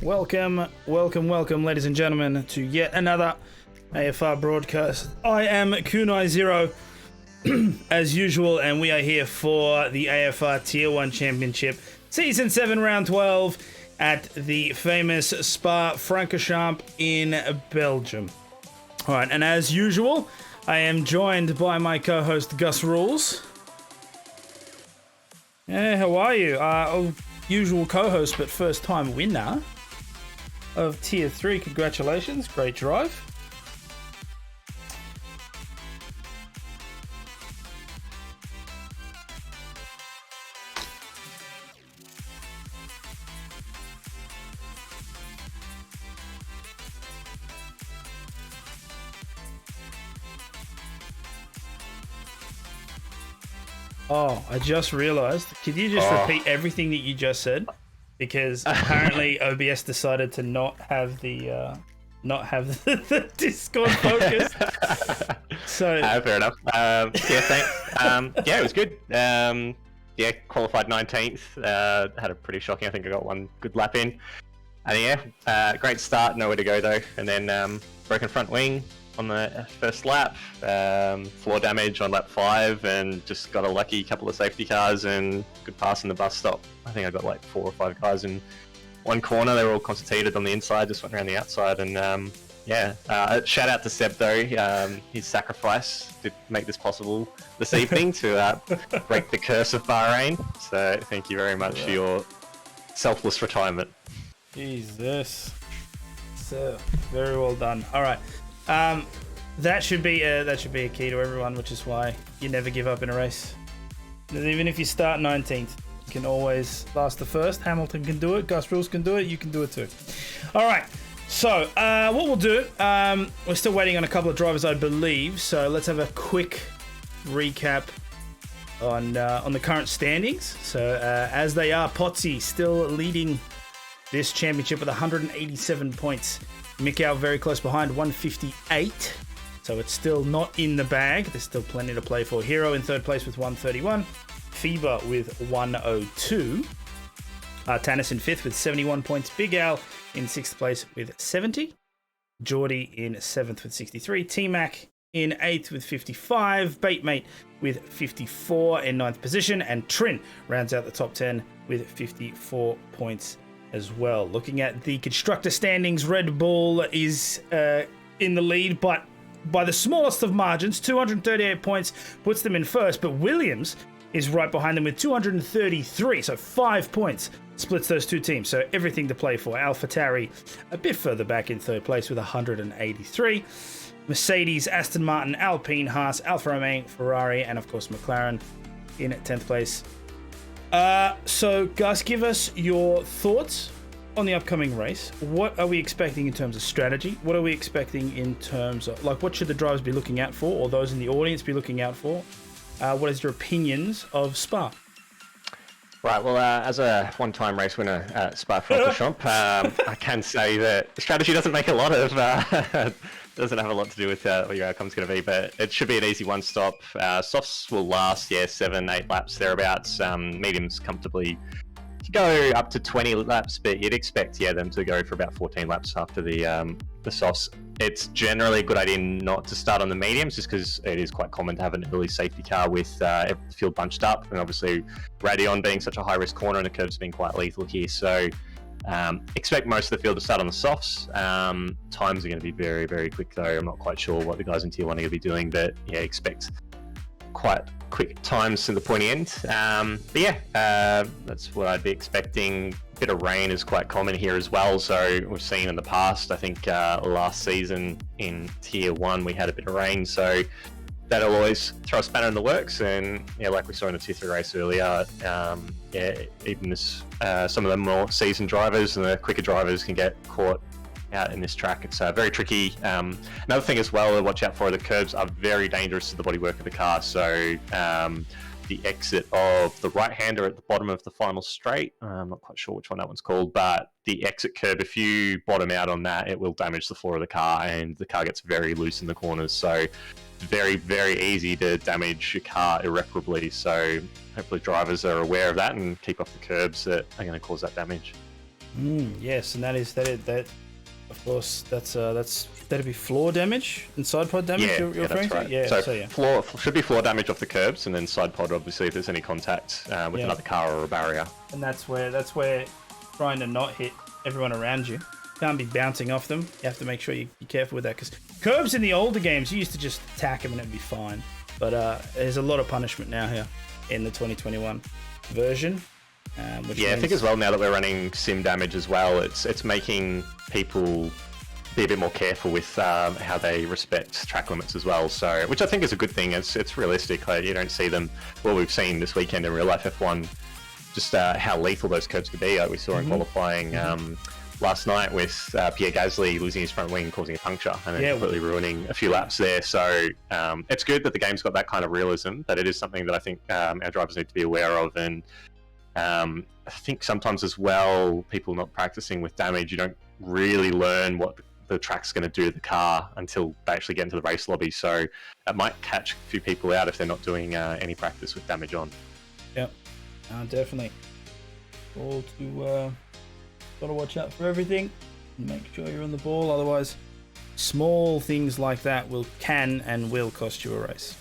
Welcome, ladies and gentlemen, to yet another AFR broadcast. I am Kunai Zero, as usual, and we are here for the AFR Tier 1 Championship, Season 7, Round 12, at the famous Spa-Francorchamps in Belgium. Alright, and as usual, I am joined by my co-host, Gus Rules. Hey, how are you? Usual co-host, but first-time winner of Tier 3. Congratulations. Great drive. Oh, I just realized. Could you just repeat everything that you just said? Because apparently OBS decided to not have the Discord focus. So fair enough. Thanks. It was good. Qualified 19th. Had a pretty shocking. I think I got one good lap in. And great start. Nowhere to go though. And then broken front wing on the first lap. Floor damage on lap 5, and just got a lucky couple of safety cars and good pass in the bus stop. I think I got like 4 or 5 guys in one corner. They were all concentrated on the inside, just went around the outside. And shout out to Seb though. His sacrifice did make this possible this evening to break the curse of Bahrain. So thank you very much for your selfless retirement. Jesus, so very well done. All right. That should be a key to everyone, which is why you never give up in a race. Even if you start 19th, you can always last the first. Hamilton can do it. Gus Rules can do it. You can do it too. All right. So what we'll do, we're still waiting on a couple of drivers, I believe. So let's have a quick recap on the current standings. So as they are, Potsy still leading this championship with 187 points. Mikau very close behind, 158. So it's still not in the bag. There's still plenty to play for. Hero in third place with 131. FIBA with 102. Tanis in fifth with 71 points. Big Al in sixth place with 70. Geordie in seventh with 63. T-Mac in eighth with 55. Baitmate with 54 in ninth position. And Trin rounds out the top 10 with 54 points as well. Looking at the constructor standings, Red Bull is in the lead, but by the smallest of margins, 238 points puts them in first, but Williams is right behind them with 233, so 5 points splits those two teams, so everything to play for. AlphaTauri a bit further back in third place with 183. Mercedes, Aston Martin, Alpine, Haas, Alfa Romeo, Ferrari, and of course McLaren in 10th place. So Gus, give us your thoughts on the upcoming race. What are we expecting in terms of strategy? What are we expecting in terms of, what should the drivers be looking out for, or those in the audience be looking out for? What is your opinions of Spa? Right, well, as a one-time race winner at Spa-Francorchamps, I can say that strategy doesn't make a lot of doesn't have a lot to do with what your outcome's going to be, but it should be an easy one-stop. Softs will last, 7-8 laps thereabouts. Mediums comfortably go up to 20 laps, but you'd expect them to go for about 14 laps after the softs. It's generally a good idea not to start on the mediums, just because it is quite common to have an early safety car with the field bunched up, and obviously Radion being such a high-risk corner and the curves being quite lethal here. So expect most of the field to start on the softs. Times are going to be very, very quick though. I'm not quite sure what the guys in Tier 1 are going to be doing, but expect quite quick times to the pointy end. That's what I'd be expecting. A bit of rain is quite common here as well, so we've seen in the past, I think last season in Tier 1 we had a bit of rain, so that'll always throw a spanner in the works. And like we saw in the Tier 3 race earlier, even this, some of the more seasoned drivers and the quicker drivers can get caught out in this track. It's very tricky. Another thing as well to watch out for, the curbs are very dangerous to the bodywork of the car. So the exit of the right-hander at the bottom of the final straight, I'm not quite sure which one that one's called, but the exit curb, if you bottom out on that, it will damage the floor of the car, and the car gets very loose in the corners. So very, very easy to damage your car irreparably. So hopefully drivers are aware of that and keep off the curbs that are going to cause that damage. Yes, and that of course that'd be floor damage and side pod damage. Yeah, you're referring that's right. to? Yeah, So, yeah. floor should be floor damage off the curbs, and then side pod obviously if there's any contact with Yeah. another car or a barrier. And that's where trying to not hit everyone around you. Can't be bouncing off them. You have to make sure you're careful with that, because curbs in the older games you used to just attack them and it'd be fine. But there's a lot of punishment now here in the 2021 version. Which I think as well, now that we're running sim damage as well, it's making people be a bit more careful with how they respect track limits as well. So, which I think is a good thing. It's realistic. Like, you don't see them. Well, we've seen this weekend in real life F1, just how lethal those curbs could be. Like we saw in qualifying last night with Pierre Gasly losing his front wing, causing a puncture, and then completely ruining a few laps there. So it's good that the game's got that kind of realism. That it is something that I think our drivers need to be aware of. And I think sometimes as well, people not practicing with damage, you don't really learn what the track's going to do to the car until they actually get into the race lobby. So it might catch a few people out if they're not doing any practice with damage on. Yep, definitely. All to gotta watch out for everything. Make sure you're on the ball, otherwise small things like that can and will cost you a race.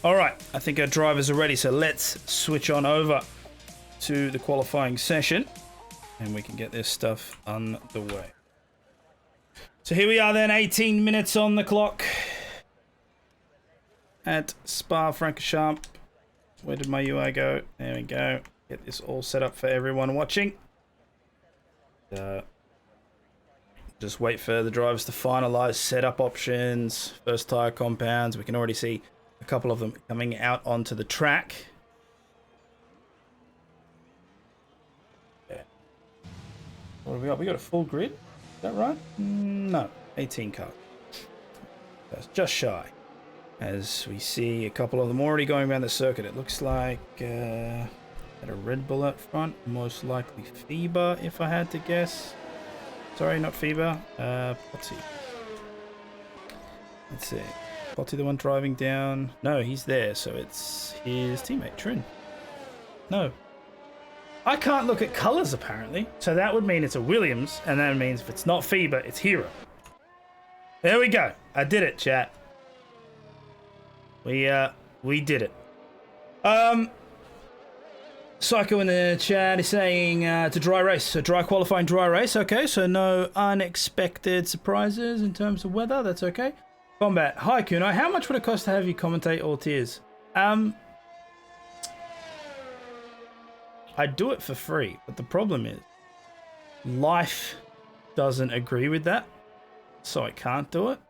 All right, I think our drivers are ready, so let's switch on over to the qualifying session and we can get this stuff underway. So here we are then, 18 minutes on the clock at Spa-Francorchamps. Where did my UI go? There we go. Get this all set up for everyone watching. Just wait for the drivers to finalize setup options, first tire compounds. We can already see a couple of them coming out onto the track. What have we got? We got a full grid. Is that right? No, 18 cars. That's just shy. As we see a couple of them already going around the circuit. It looks like at a Red Bull up front. Most likely FIBA, if I had to guess. Sorry, not FIBA. Potty. Let's see. Potty the one driving down. No, he's there, so it's his teammate, Trin. No. I can't look at colours, apparently. So that would mean it's a Williams, and that means if it's not FIBA, it's Hero. There we go. I did it, chat. We did it. Psycho in the chat is saying to dry race. So dry qualifying, dry race. Okay, so no unexpected surprises in terms of weather. That's okay. Combat. Hi, Kuno. How much would it cost to have you commentate all tiers? I'd do it for free, but the problem is life doesn't agree with that, so I can't do it.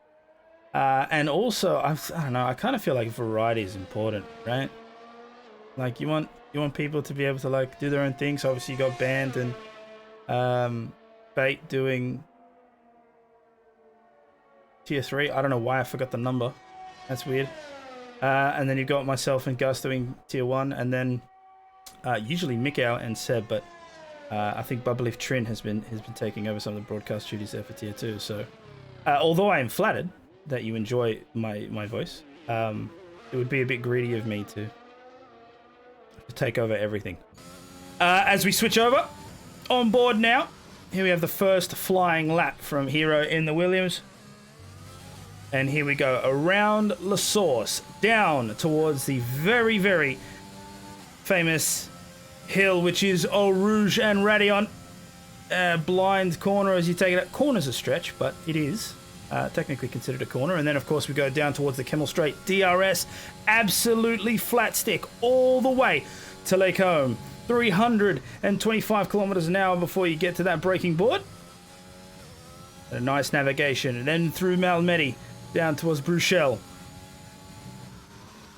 And also, I don't know, I kind of feel like variety is important, right? Like you want people to be able to like do their own thing. So obviously you got Band and Bait doing tier 3. I don't know why I forgot the number. That's weird. And then you've got myself and Gus doing tier 1, and then usually Mikau and Seb, but I think Bubbleif Trin has been taking over some of the broadcast duties there for tier 2. So although I am flattered that you enjoy my voice, it would be a bit greedy of me to take over everything. As we switch over on board now, here we have the first flying lap from Hero in the Williams. And here we go around La Source, down towards the very, very famous hill, which is Eau Rouge and Radion. Blind corner as you take it out. Corner's a stretch, but it is technically considered a corner. And then, of course, we go down towards the Kemmel Straight. DRS, absolutely flat stick all the way to Lake Home. 325 kilometers an hour before you get to that braking board. A nice navigation. And then through Malmedy, down towards Bruxelles.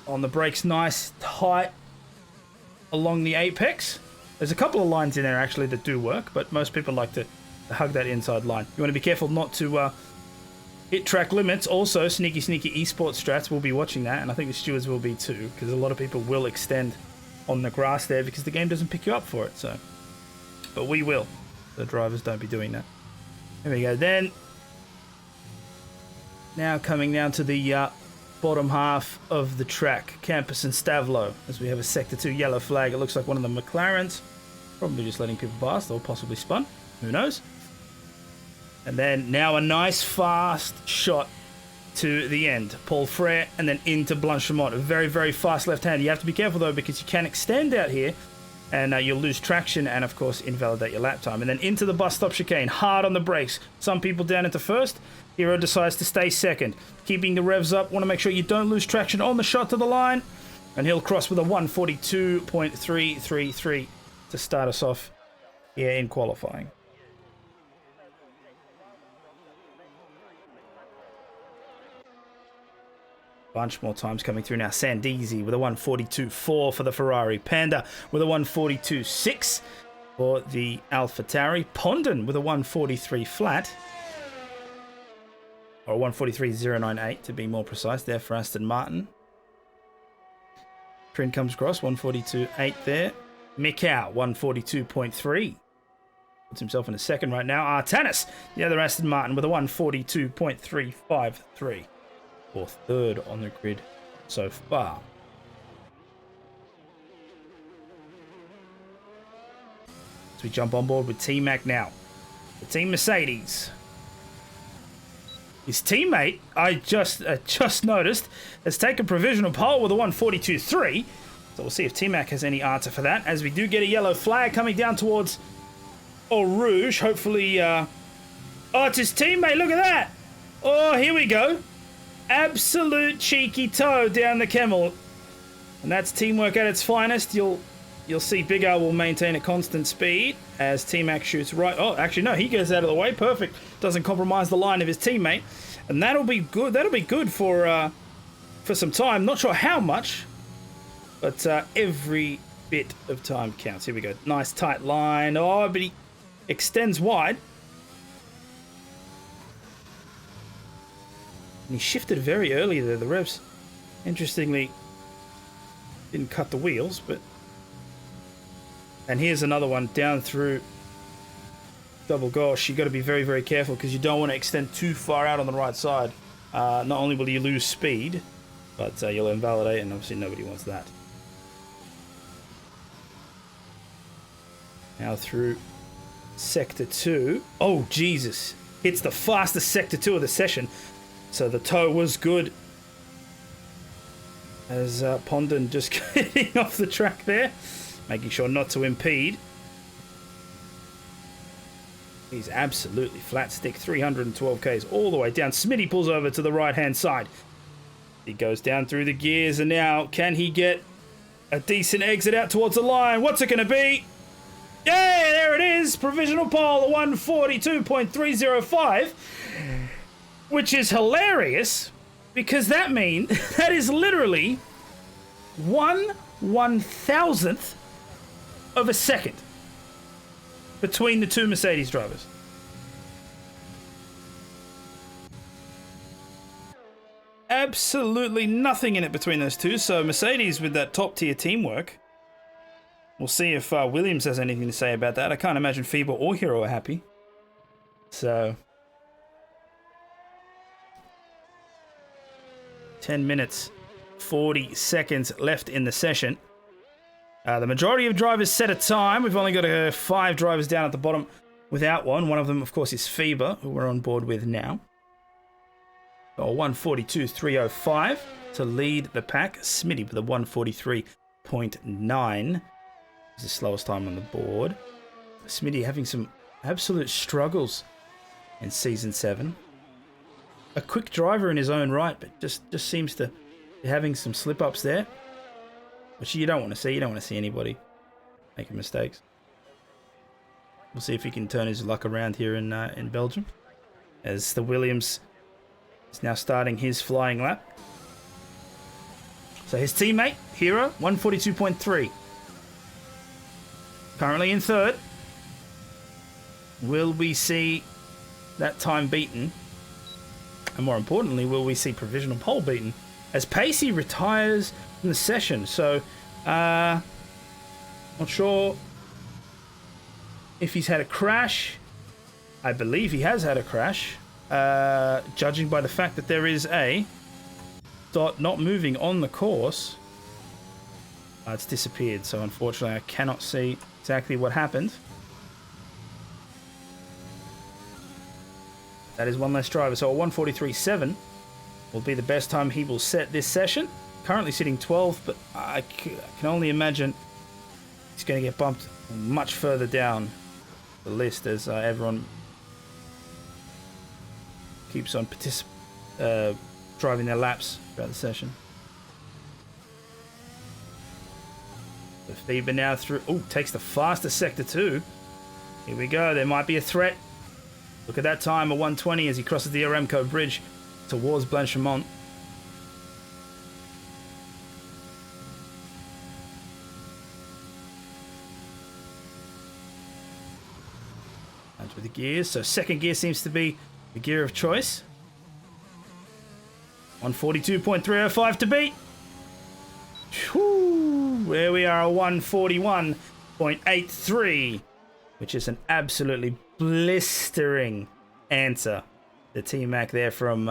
On the brakes, nice, tight along the apex. There's a couple of lines in there actually that do work, but most people like to hug that inside line. You want to be careful not to hit track limits. Also, sneaky esports strats will be watching that, and I think the stewards will be too, because a lot of people will extend on the grass there because the game doesn't pick you up for it. So, but we will. The drivers don't be doing that. There we go. Then, now coming down to the bottom half of the track, Campus and Stavlo, as we have a Sector 2 yellow flag. It looks like one of the McLarens, probably just letting people past or possibly spun. Who knows? And then now a nice fast shot to the end. Paul Frere and then into Blanchimont. A very, very fast left-hand. You have to be careful, though, because you can extend out here and you'll lose traction and, of course, invalidate your lap time. And then into the bus stop chicane. Hard on the brakes. Some people down into first. Hero decides to stay second. Keeping the revs up. Want to make sure you don't lose traction on the shot to the line. And he'll cross with a 1:42.333 to start us off here in qualifying. Bunch more times coming through now. Sandizi with a 1:42.4 for the Ferrari. Panda with a 1:42.6 for the AlphaTauri. Pondon with a 1:43 flat. Or 1:43.098 to be more precise there for Aston Martin. Print comes across, 1:42.8 there. Mikau, 1:42.3. Puts himself in a second right now. Artanis, the other Aston Martin, with a 1:42.353. Or third on the grid so far. So we jump on board with T-Mac now. The Team Mercedes. His teammate, I just noticed, has taken provisional pole with a 1:42.3. So we'll see if T-Mac has any answer for that. As we do get a yellow flag coming down towards Eau Rouge. Hopefully, oh, it's his teammate. Look at that. Oh, here we go. Absolute cheeky toe down the Camel. And that's teamwork at its finest. You'll see Big Al will maintain a constant speed as T-Mac shoots right. Oh, actually, no, he gets out of the way. Perfect. Doesn't compromise the line of his teammate. And that'll be good. That'll be good for some time. Not sure how much, but every bit of time counts. Here we go. Nice tight line. Oh, but he extends wide. And he shifted very early there. The revs, interestingly, didn't cut the wheels, but... And here's another one down through Double Gosh. You got to be very, very careful because you don't want to extend too far out on the right side. Not only will you lose speed, but you'll invalidate, and obviously nobody wants that. Now through Sector 2. Oh, Jesus. Hits the fastest Sector 2 of the session. So the toe was good. As Pondon just getting off the track there. Making sure not to impede. He's absolutely flat stick. 312 Ks all the way down. Smitty pulls over to the right-hand side. He goes down through the gears, and now can he get a decent exit out towards the line? What's it going to be? Yeah, there it is. Provisional pole, 1:42.305. Which is hilarious, because that means that is literally 1/1000th of a second between the two Mercedes drivers. Absolutely nothing in it between those two. So Mercedes with that top tier teamwork. We'll see if Williams has anything to say about that. I can't imagine FIBA or Hero are happy. So 10 minutes, 40 seconds left in the session. The majority of drivers set a time. We've only got 5 drivers down at the bottom without one. One of them, of course, is FIBA, who we're on board with now. So 1:42.305 to lead the pack. Smitty with a 1:43.9. Is the slowest time on the board. Smitty having some absolute struggles in Season 7. A quick driver in his own right, but just seems to be having some slip-ups there. Which you don't want to see. You don't want to see anybody making mistakes. We'll see if he can turn his luck around here in Belgium. As the Williams is now starting his flying lap. So his teammate, Hero, 1:42.3. Currently in third. Will we see that time beaten? And more importantly, will we see provisional pole beaten? As Pacey retires from the session. So, not sure if he's had a crash. I believe he has had a crash. Judging by the fact that there is a dot not moving on the course. It's disappeared, so unfortunately I cannot see exactly what happened. That is one less driver. So a 1:43.7 will be the best time he will set this session. Currently sitting 12th, but I can only imagine he's going to get bumped much further down the list as everyone keeps on driving their laps throughout the session. The Fever now through. Oh, takes the fastest sector too. Here we go. There might be a threat. Look at that time, a 1:20 as he crosses the Aramco Bridge towards Blanchimont. And with the gears, so second gear seems to be the gear of choice. 142.305 to beat. Whew, where we are, a 141.83, which is an absolutely blistering answer. The T-Mac there from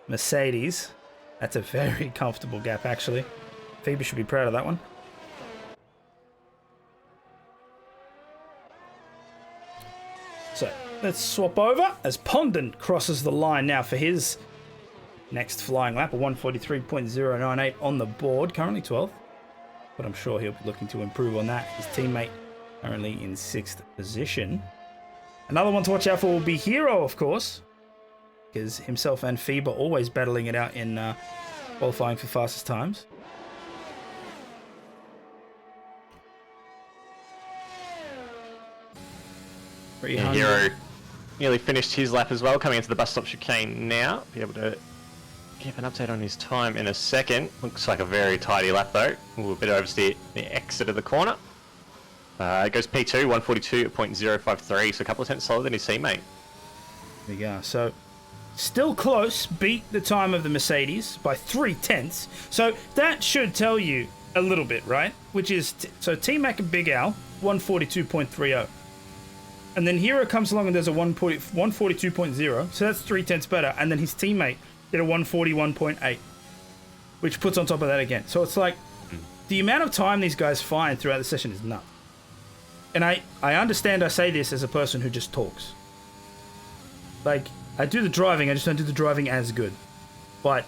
Mercedes. That's a very comfortable gap, actually. Phoebe should be proud of that one. So let's swap over as Pondon crosses the line now for his next flying lap, a 143.098 on the board, currently 12th. But I'm sure he'll be looking to improve on that. His teammate currently in 6th position. Another one to watch out for will be Hero, of course, because himself and Phoebe are always battling it out in qualifying for fastest times. Yeah, Hero nearly finished his lap as well, coming into the bus stop chicane now. Be able to give an update on his time in a second. Looks like a very tidy lap though. Ooh, a bit oversteer the exit of the corner. It goes P2, 142.053, so a couple of tenths slower than his teammate. There we go. So still close, beat the time of the Mercedes by 0.3. So that should tell you a little bit, right? Which is, so T-Mac and Big Al, 142.30. And then Hero comes along and does a 142.0, so that's 0.3 better. And then his teammate did a 141.8, which puts on top of that again. So it's like, the amount of time these guys find throughout the session is nuts. And I understand I say this as a person who just talks. Like, I do the driving, I just don't do the driving as good. But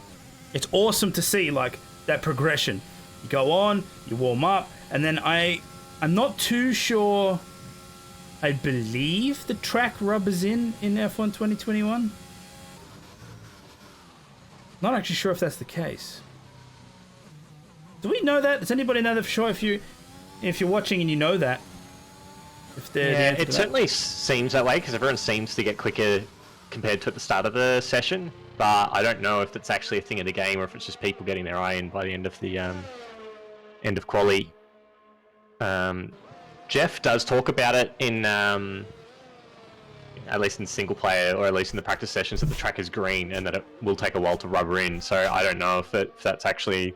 it's awesome to see, like, that progression. You go on, you warm up, and then I'm not too sure. I believe the track rubbers in F1 2021. Not actually sure if that's the case. Do we know that? Does anybody know that for sure? If you're watching and you know that. Yeah, it certainly seems that way because everyone seems to get quicker compared to at the start of the session. But I don't know if it's actually a thing in the game or if it's just people getting their eye in by the end of the end of quali. Jeff does talk about it in at least in single player or at least in the practice sessions that the track is green and that it will take a while to rubber in. So I don't know if that's actually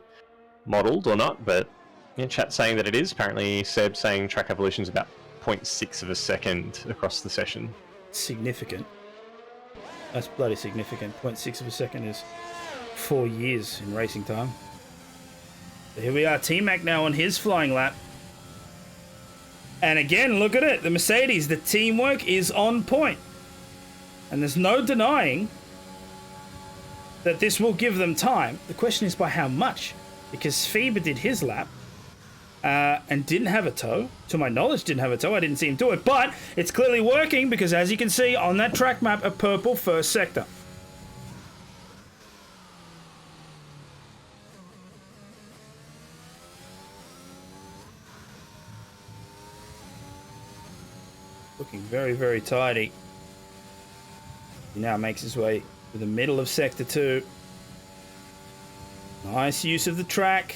modelled or not, but yeah, chat saying that it is. Apparently Seb saying track evolution is about 0.6 of a second across the session. Significant. That's bloody significant. 0.6 of a second is 4 years in racing time. So here we are, T-Mac now on his flying lap. And again, look at it. The Mercedes, the teamwork is on point. And there's no denying that this will give them time. The question is by how much? Because Phoebe did his lap and didn't have a tow. To my knowledge, didn't have a tow. I didn't see him do it. But it's clearly working because, as you can see on that track map, a purple first sector. Looking very, very tidy. He now makes his way to the middle of Sector 2. Nice use of the track.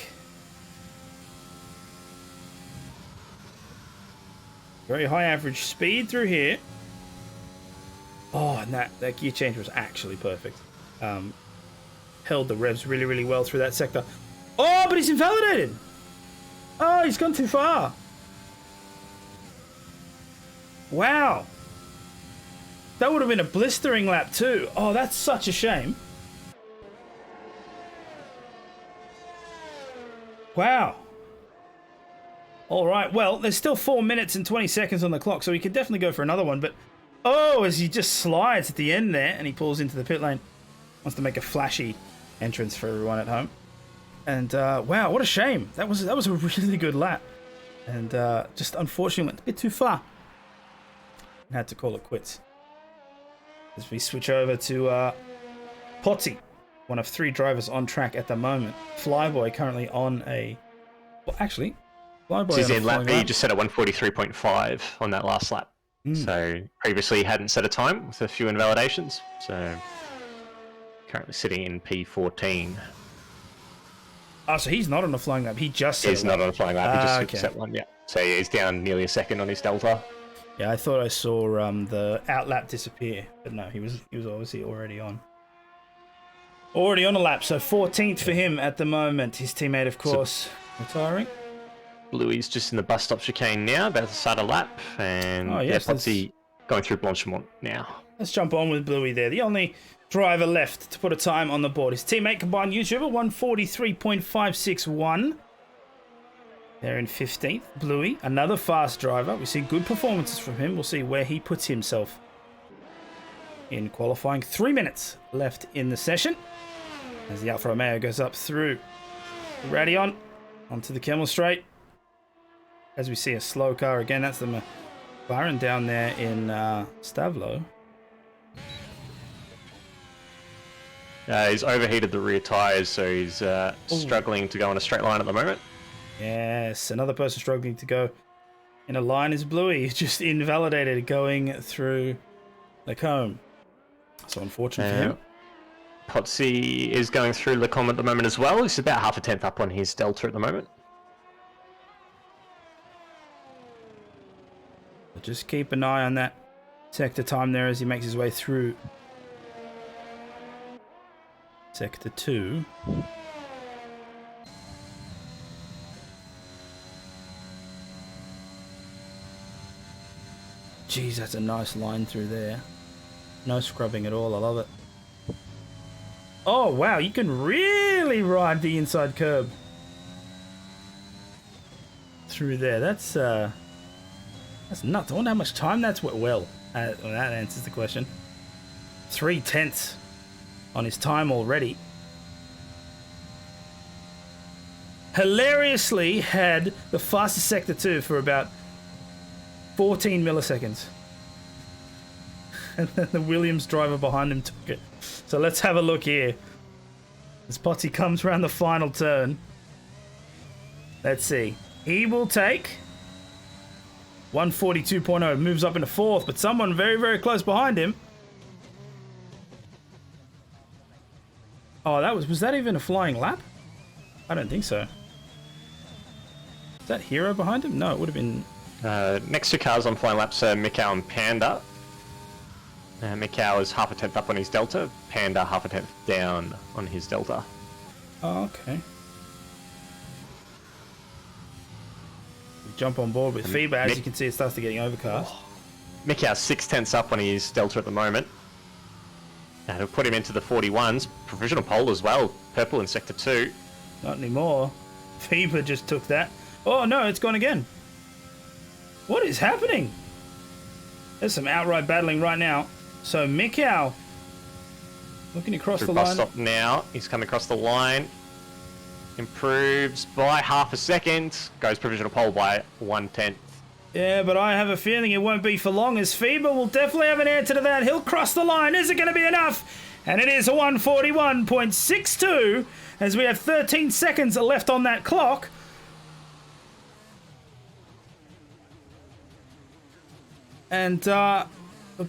Very high average speed through here. Oh, and that gear change was actually perfect. Held the revs really, really well through that sector. Oh, but he's invalidated. Oh, he's gone too far. Wow. That would have been a blistering lap too. Oh, that's such a shame. Wow. All right, well, there's still 4 minutes and 20 seconds on the clock, so we could definitely go for another one, but Oh, as he just slides at the end there, and he pulls into the pit lane. Wants to make a flashy entrance for everyone at home. And wow, what a shame. That was a really good lap. And just unfortunately went a bit too far. And had to call it quits. As we switch over to Potsy, one of 3 drivers on track at the moment. Flyboy currently on a... Well, actually, Flyboy He's on in lap. He just set a 143.5 on that last lap. So previously he hadn't set a time with a few invalidations. So currently sitting in P14. Oh, so he's not on a flying lap. He just set He's not on a flying lap. He just set one. Yeah. So he's down nearly a second on his delta. Yeah, I thought I saw the outlap disappear, but no, he was obviously already on. Already on a lap, so 14th for him at the moment. His teammate, of course, retiring. Bluey's just in the bus stop chicane now, about to start a lap, and Potsy going through Blanchimont now. Let's jump on with Bluey there. The only driver left to put a time on the board. His teammate, combined YouTuber, 143.561. They're in 15th. Bluey, another fast driver. We see good performances from him. We'll see where he puts himself in qualifying. 3 minutes left in the session. As the Alfa Romeo goes up through Radion onto the Kemmel Straight. As we see a slow car again, that's the McLaren down there in Stavlo. He's overheated the rear tyres, so he's struggling to go in a straight line at the moment. Yes, another person struggling to go in a line is Bluey. Just invalidated going through the comb. So unfortunate for him. Potsy is going through the comb at the moment as well. He's about half a tenth up on his delta at the moment. Just keep an eye on that sector time there as he makes his way through sector 2. Jeez, that's a nice line through there. No scrubbing at all. I love it. Oh, wow. You can really ride the inside curb through there. That's nuts. I wonder how much time that's... Well, that answers the question. 3/10 on his time already. Hilariously had the fastest sector 2 for about 14 milliseconds. And then the Williams driver behind him took it. So let's have a look here. As Potsy comes around the final turn. Let's see. He will take 142.0. Moves up into 4th, but someone very, very close behind him. Oh, was that even a flying lap? I don't think so. Is that Hero behind him? No, it would have been... next 2 cars on flying laps are Mikau and Panda. Mikau is half a tenth up on his delta. Panda half a tenth down on his delta. Oh, okay. Jump on board with feedback. As you can see, it starts to getting overcast. Mikau's 6 tenths up on his delta at the moment. That'll put him into the 41s. Provisional pole as well. Purple in sector 2. Not anymore. Fever just took that. Oh no, it's gone again. What is happening? There's some outright battling right now. So Mikau looking across the line. Bus stop now. He's come across the line. Improves by half a second. Goes provisional pole by 1/10. Yeah, but I have a feeling it won't be for long, as Feeber will definitely have an answer to that. He'll cross the line. Is it going to be enough? And it is a 141.62 as we have 13 seconds left on that clock. And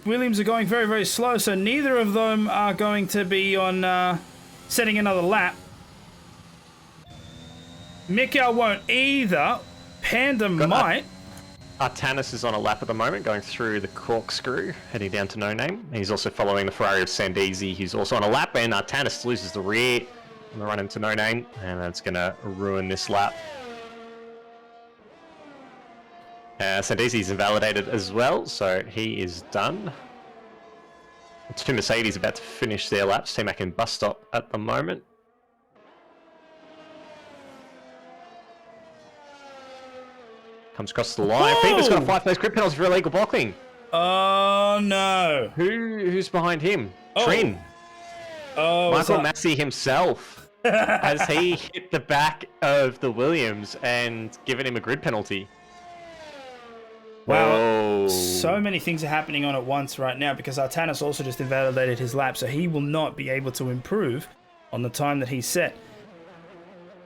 Williams are going very, very slow, so neither of them are going to be on setting another lap. Mikau won't either. Panda might. Artanis is on a lap at the moment, going through the corkscrew, heading down to No Name. He's also following the Ferrari of Sandeezy, who's also on a lap, and Artanis loses the rear on the run into No Name, and that's going to ruin this lap. Sandeezy's invalidated as well, so he is done. 2 Mercedes about to finish their laps. T-Mac in bus stop at the moment. Comes across the line. Fever's got a 5 place grip penalty for illegal blocking. Oh no! Who's behind him? Oh. Trin. Oh, Michael Massey himself. Has he hit the back of the Williams and given him a grid penalty? Wow, Whoa. so many things are happening on at once right now because Artanis also just invalidated his lap, so he will not be able to improve on the time that he set.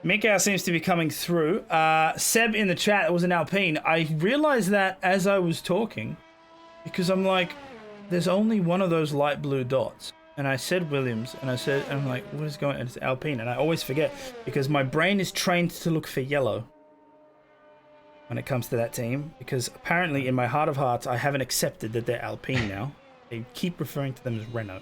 Mikau seems to be coming through. Seb in the chat, it was an Alpine. I realized that as I was talking because I'm like, there's only one of those light blue dots. And I said Williams, and I'm like, what is going on? It's Alpine, and I always forget because my brain is trained to look for yellow when it comes to that team, because apparently in my heart of hearts, I haven't accepted that they're Alpine now. They keep referring to them as Renault,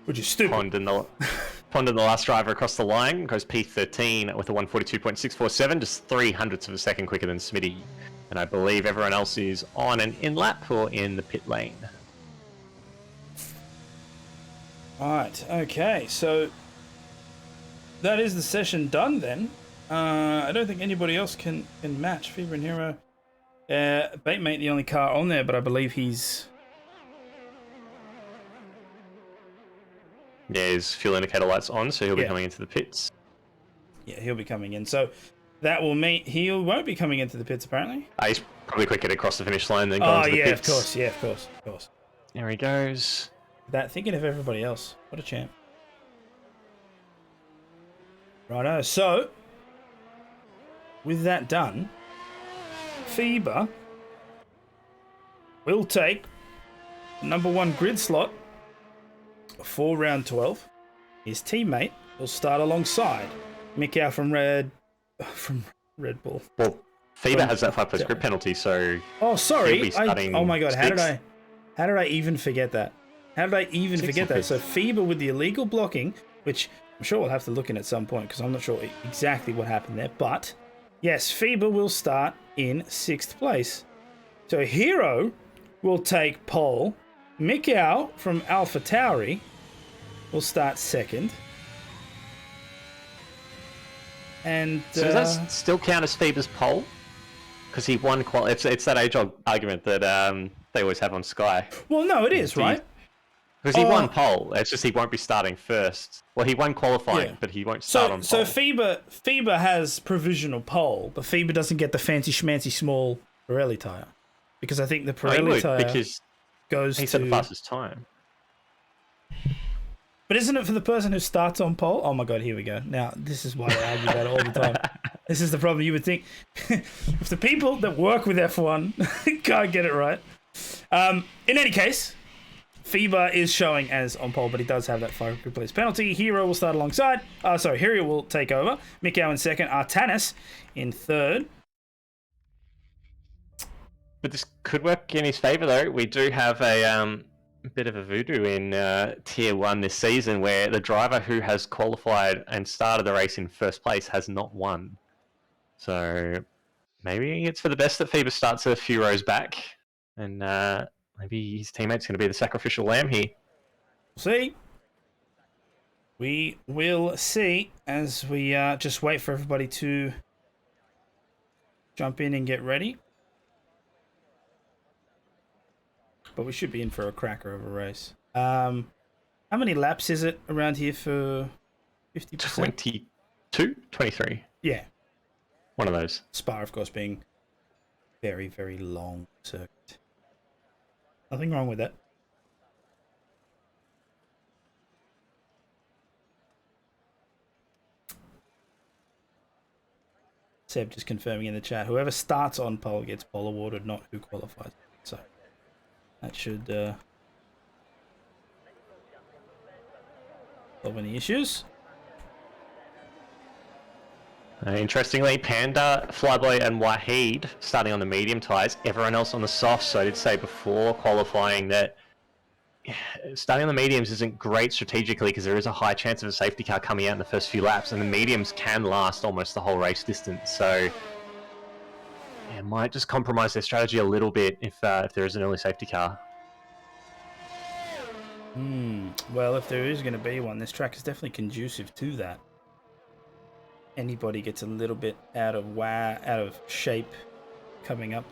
which is stupid. Pond in the last driver across the line goes P13 with a 142.647, just 0.03 of a second quicker than Smitty. And I believe everyone else is on an in-lap or in the pit lane. Alright, okay, so that is the session done then. I don't think anybody else can match Fever and Hero. Batemate, the only car on there, but I believe he's... Yeah, his fuel indicator light's on, so he'll be coming into the pits. Yeah, he'll be coming in. So that will mean he won't be coming into the pits, apparently. He's probably quicker to cross the finish line than going to the pits. Of course, of course. There he goes. Thinking of everybody else. What a champ. Righto, so with that done, Fever will take the #1 grid slot for round 12. His teammate will start alongside Mikau from Red Bull. Well, Fever has that 5+ grid penalty, so... Oh, sorry. Oh my god, sixth. how did I even forget that? How did I even forget that? So Fever with the illegal blocking, which I'm sure we'll have to look in at some point because I'm not sure exactly what happened there. But yes, Fever will start in 6th place. So Hero will take pole. Mikau from Alpha Tauri will start 2nd. And so does that still count as Fever's pole? Because he won it's that age-old argument that they always have on Sky. Well, no, it is, right? Because he won pole. It's just he won't be starting first. Well, he won qualifying, but he won't start on pole. So Fever has provisional pole, but Fever doesn't get the fancy schmancy small Pirelli tyre. Because I think the Pirelli tyre goes to... He set the fastest time. But isn't it for the person who starts on pole? Oh my god, here we go. Now, this is why I argue about it all the time. This is the problem. You would think if the people that work with F1 can't get it right. In any case, Fever is showing as on pole, but he does have that 5 grid place penalty. Hero will start alongside. Hero will take over. Mikau in 2nd. Artanis in 3rd. But this could work in his favour, though. We do have a bit of a voodoo in Tier 1 this season where the driver who has qualified and started the race in 1st place has not won. So maybe it's for the best that Fever starts a few rows back and maybe his teammate's going to be the sacrificial lamb here. See? We will see as we just wait for everybody to jump in and get ready. But we should be in for a cracker of a race. How many laps is it around here for 50%? 22? 23. Yeah. One of those. Spa, of course, being very, very long circuit. Nothing wrong with that. Seb just confirming in the chat. Whoever starts on pole gets pole awarded, not who qualifies. So that should solve any issues. Interestingly, Panda, Flyboy and Wahid starting on the medium tyres, everyone else on the softs. So I did say before qualifying that starting on the mediums isn't great strategically because there is a high chance of a safety car coming out in the first few laps, and the mediums can last almost the whole race distance. So it might just compromise their strategy a little bit if there is an early safety car. Well, if there is going to be one, this track is definitely conducive to that. Anybody gets a little bit out of shape coming up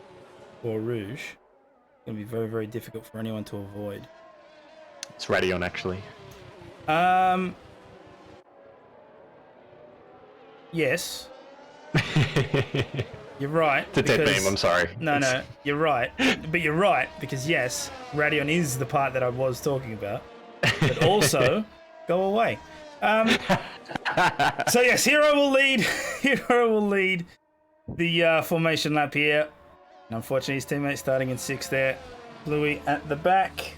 for Rouge, going to be very, very difficult for anyone to avoid. It's Radion, actually. Yes. You're right. It's a dead meme, I'm sorry. No, you're right. But you're right, because yes, Radion is the part that I was talking about. But also, go away. So yes, Hero will lead. Hero will lead the formation lap here. And unfortunately, his teammate starting in 6th there. Bluey at the back.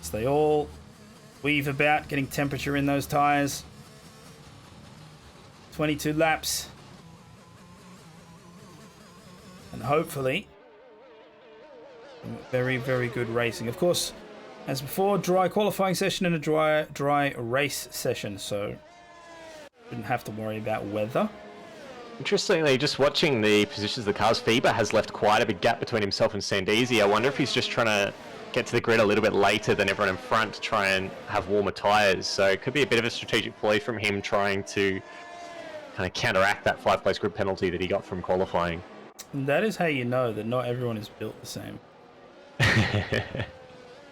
So they all weave about, getting temperature in those tyres. 22 laps. And hopefully, very, very good racing. Of course, as before, dry qualifying session and a dry race session, so shouldn't have to worry about weather. Interestingly, just watching the positions of the cars, Feber has left quite a big gap between himself and Sandeezy. I wonder if he's just trying to get to the grid a little bit later than everyone in front to try and have warmer tyres. So it could be a bit of a strategic play from him trying to kind of counteract that 5-place grid penalty that he got from qualifying. And that is how you know that not everyone is built the same.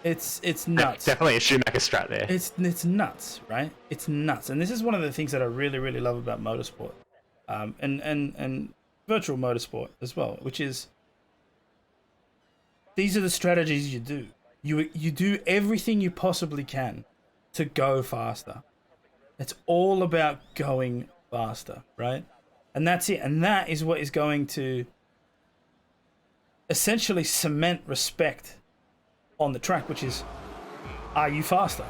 It's nuts. Definitely a Schumacher strat there. It's nuts, right? It's nuts. And this is one of the things that I really, really love about motorsport. And virtual motorsport as well, which is these are the strategies you do. You do everything you possibly can to go faster. It's all about going faster, right? And that's it. And that is what is going to essentially cement respect on the track, which is, are you faster?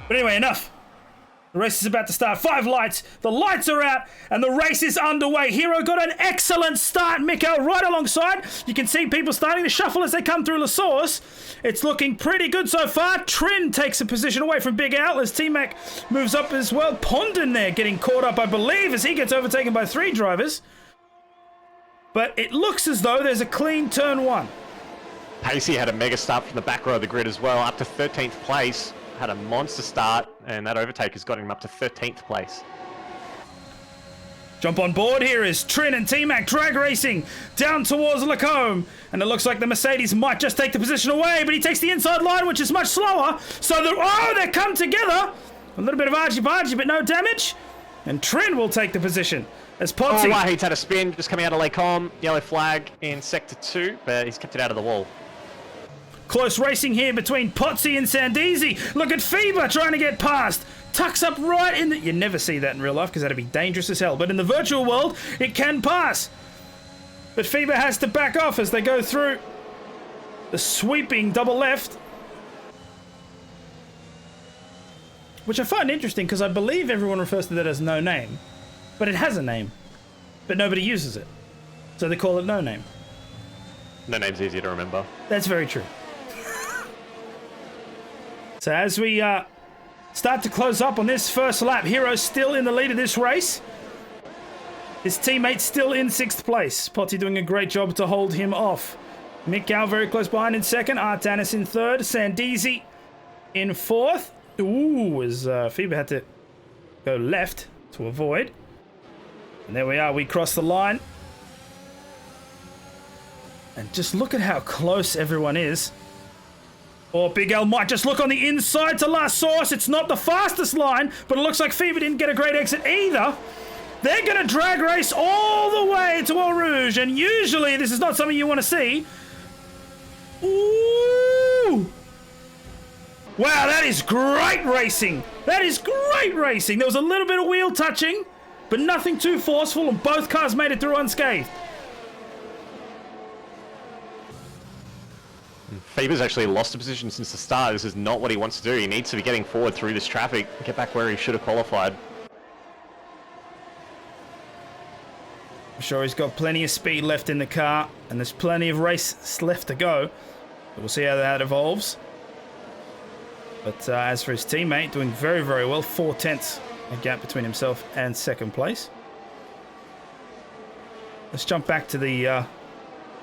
But anyway, enough. The race is about to start. 5 lights. The lights are out, and the race is underway. Hero got an excellent start. Mikkel right alongside. You can see people starting to shuffle as they come through La Source. It's looking pretty good so far. Trin takes a position away from Big Al as T-Mac moves up as well. Pondon there getting caught up, I believe, as he gets overtaken by 3 drivers. But it looks as though there's a clean turn 1. Pacey had a mega start from the back row of the grid as well, up to 13th place. Had a monster start, and that overtake has got him up to 13th place. Jump on board here is Trin and T-Mac drag racing down towards Lacombe. And it looks like the Mercedes might just take the position away, but he takes the inside line, which is much slower. So they come together. A little bit of argy-bargy, but no damage. And Trin will take the position as Potsy. Oh, wow, he's had a spin just coming out of Lacombe. Yellow flag in Sector 2, but he's kept it out of the wall. Close racing here between Potsy and Sandeezy. Look at Feber trying to get past. Tucks up right in the... You never see that in real life because that'd be dangerous as hell. But in the virtual world, it can pass. But Feber has to back off as they go through the sweeping double left. Which I find interesting because I believe everyone refers to that as no name. But it has a name. But nobody uses it. So they call it no name. No name's easier to remember. That's very true. So as we start to close up on this first lap, Hero's still in the lead of this race. His teammate's still in 6th place. Potty doing a great job to hold him off. Mick Gow very close behind in 2nd. Artanis in 3rd. Sandeezy in 4th. Ooh, as Feber had to go left to avoid. And there we are. We cross the line. And just look at how close everyone is. Or Big L might just look on the inside to La Source. It's not the fastest line, but it looks like Fever didn't get a great exit either. They're going to drag race all the way to Eau Rouge, and usually this is not something you want to see. Ooh! Wow, that is great racing. That is great racing. There was a little bit of wheel touching, but nothing too forceful, and both cars made it through unscathed. Fever's actually lost a position since the start. This is not what he wants to do. He needs to be getting forward through this traffic, get back where he should have qualified. I'm sure he's got plenty of speed left in the car, and there's plenty of race left to go. But we'll see how that evolves. But as for his teammate, doing very, very well. 4/10 a gap between himself and 2nd place. Let's jump back to the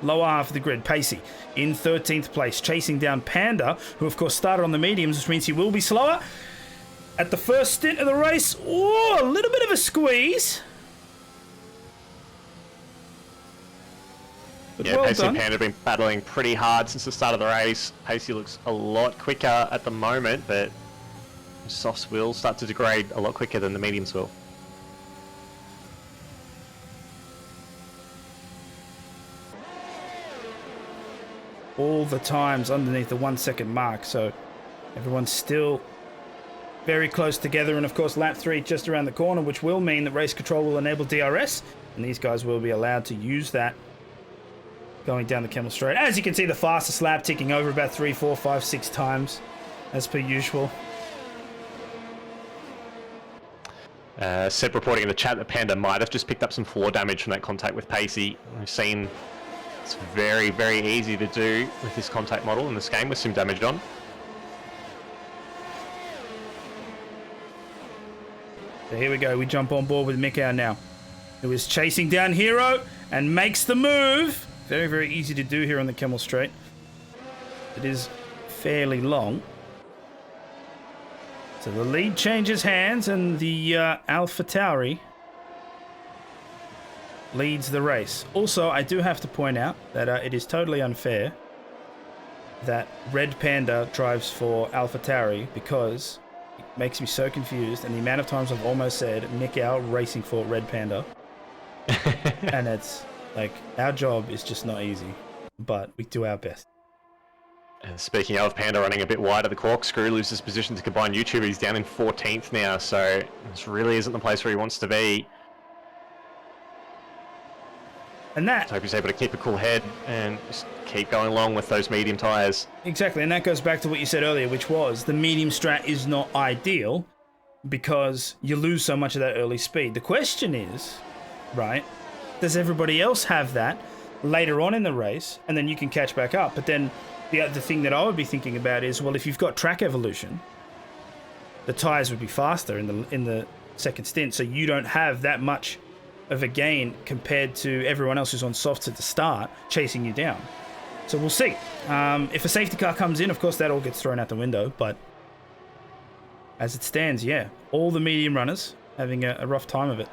lower half of the grid. Pacey in 13th place, chasing down Panda, who of course started on the mediums, which means he will be slower. At the first stint of the race, ooh, a little bit of a squeeze. But Yeah, well Pacey done. and Panda have been battling pretty hard since the start of the race. Pacey looks a lot quicker at the moment, but softs will start to degrade a lot quicker than the mediums will. All the times underneath the 1 second mark, so everyone's still very close together. And of course, lap 3 just around the corner, which will mean that race control will enable DRS, and these guys will be allowed to use that going down the Kemmel Straight. As you can see, the fastest lap ticking over about 3, 4, 5, 6 times as per usual. Seb reporting in the chat that Panda might have just picked up some floor damage from that contact with Pacey. We've seen it's very, very easy to do with this contact model in this game with some damage on. So here we go. We jump on board with Mikau now, who is chasing down Hero and makes the move. Very, very easy to do here on the Kemmel Straight. It is fairly long. So the lead changes hands, and the Alpha Tauri leads the race. Also, I do have to point out that it is totally unfair that Red Panda drives for Alpha Tauri, because it makes me so confused, and the amount of times I've almost said Mikau racing for Red Panda. And it's like, our job is just not easy, but we do our best. And speaking of, Panda running a bit wide of the corkscrew, loses position to combined YouTuber. He's down in 14th now, so this really isn't the place where he wants to be. And that... So I hope he's able to keep a cool head and just keep going along with those medium tyres. Exactly, and that goes back to what you said earlier, which was the medium strat is not ideal because you lose so much of that early speed. The question is, right, does everybody else have that later on in the race, and then you can catch back up? But then the other thing that I would be thinking about is, well, if you've got track evolution, the tyres would be faster in the second stint, so you don't have that much of a gain compared to everyone else who's on softs at the start chasing you down. So we'll see. If a safety car comes in, of course, that all gets thrown out the window, but as it stands, yeah, all the medium runners having a rough time of it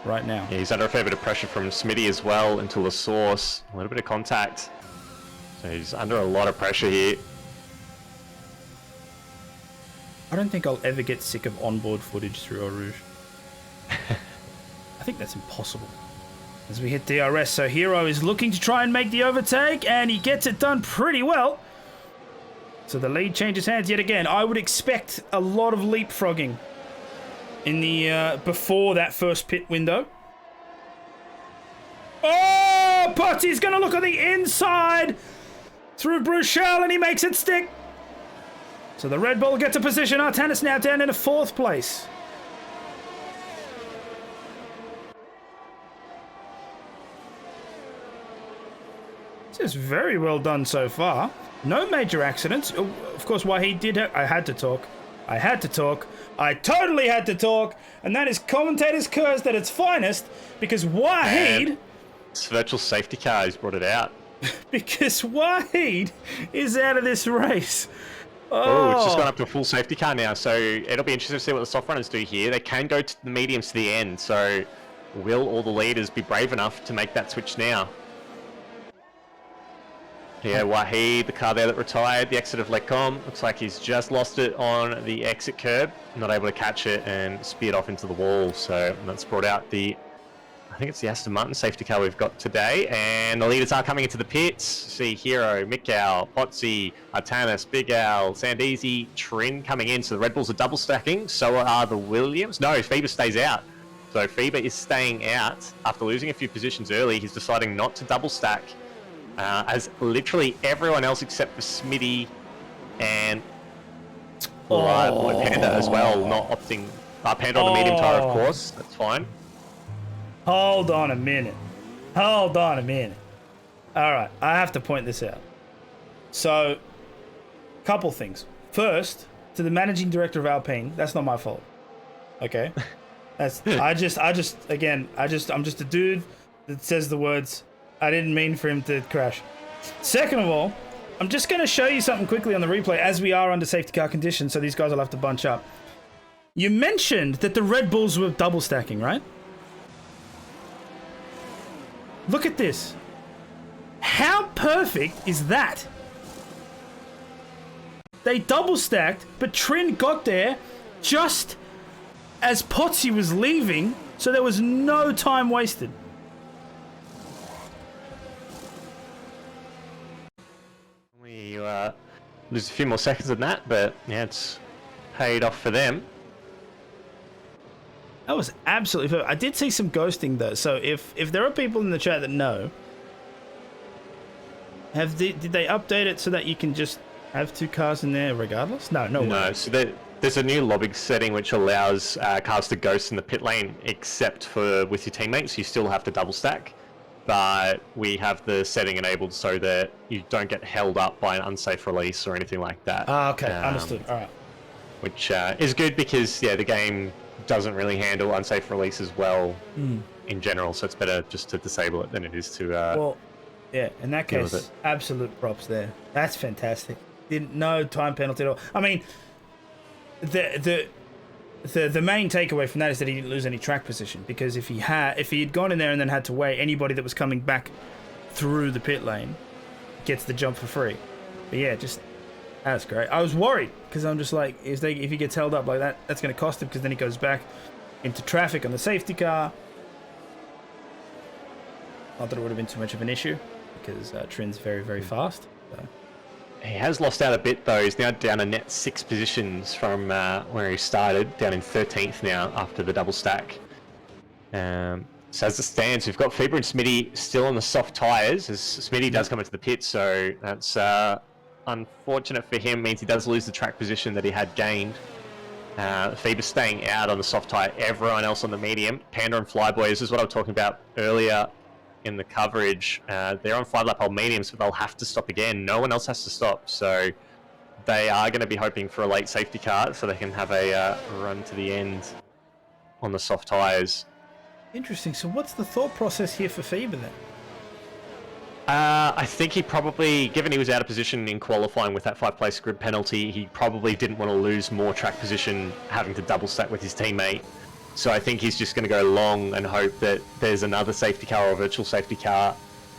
right now. Yeah, he's under a fair bit of pressure from Smitty as well until the source. A little bit of contact. So he's under a lot of pressure here. I don't think I'll ever get sick of onboard footage through Eau Rouge. I think that's impossible. As we hit DRS, so Hero is looking to try and make the overtake, and he gets it done pretty well. So the lead changes hands yet again. I would expect a lot of leapfrogging in the before that first pit window. Oh, but he's going to look on the inside through Bruchel, and he makes it stick. So the Red Bull gets a position. Artanis now down in a 4th place. This is very well done so far. No major accidents. Of course, Wahid did I had to talk. I had to talk. I totally had to talk. And that is commentator's curse at its finest, because Wahid... This virtual safety car has brought it out. Because Wahid is out of this race. Oh, it's just gone up to a full safety car now, so it'll be interesting to see what the soft runners do here. They can go to the mediums to the end, so will all the leaders be brave enough to make that switch now? Yeah, Wahid, the car there that retired, the exit of Lecom, looks like he's just lost it on the exit curb, not able to catch it and speared off into the wall. So that's brought out I think it's the Aston Martin safety car we've got today, and the leaders are coming into the pits. See Hero, Mikau, Potsy, Artanis, Big Al, Sandeezy, Trin coming in. So the Red Bulls are double stacking, so are the Williams. No, Feber stays out. So Feber is staying out after losing a few positions early. He's deciding not to double stack. As literally everyone else except for Smitty and Panda as well, not opting. Panda on the medium tire, of course. That's fine. Hold on a minute. Hold on a minute. All right, I have to point this out. So, couple things. First, to the managing director of Alpine, that's not my fault. Okay, I'm just a dude that says the words. I didn't mean for him to crash. Second of all, I'm just going to show you something quickly on the replay as we are under safety car conditions, so these guys will have to bunch up. You mentioned that the Red Bulls were double stacking, right? Look at this. How perfect is that? They double stacked, but Trin got there just as Potsy was leaving, so there was no time wasted. We lose a few more seconds than that, but yeah, it's paid off for them. That was absolutely perfect. I did see some ghosting though, so if there are people in the chat that know, did they update it so that you can just have 2 cars in there regardless? No way. No, so there's a new lobbing setting which allows cars to ghost in the pit lane except for with your teammates. You still have to double stack, but we have the setting enabled so that you don't get held up by an unsafe release or anything like that. Ah, okay, understood. All right. Which is good because the game doesn't really handle unsafe releases well in general, so it's better just to disable it than it is to well, yeah, in that case, absolute props there. That's fantastic. No time penalty at all. I mean, the main takeaway from that is that he didn't lose any track position, because if he had gone in there and then had to wait, anybody that was coming back through the pit lane gets the jump for free. But yeah, just that's great. I was worried because I'm just like, if he gets held up like that, that's going to cost him, because then he goes back into traffic on the safety car. Not that it would have been too much of an issue, because Trin's very, very fast. So. He has lost out a bit though. He's now down a net 6 positions from where he started, down in 13th now after the double stack. So as it stands, we've got Feber and Smitty still on the soft tyres, as Smitty does come into the pit, so that's unfortunate for him. Means he does lose the track position that he had gained. Feber staying out on the soft tyre, everyone else on the medium. Panda and Flyboys is what I was talking about earlier in the coverage. They're on 5-lap old mediums, but they'll have to stop again. No one else has to stop, so they are going to be hoping for a late safety car so they can have a run to the end on the soft tyres. Interesting. So what's the thought process here for Feber then? I think he probably, given he was out of position in qualifying with that 5-place grid penalty, he probably didn't want to lose more track position having to double stack with his teammate. So I think he's just going to go long and hope that there's another safety car or virtual safety car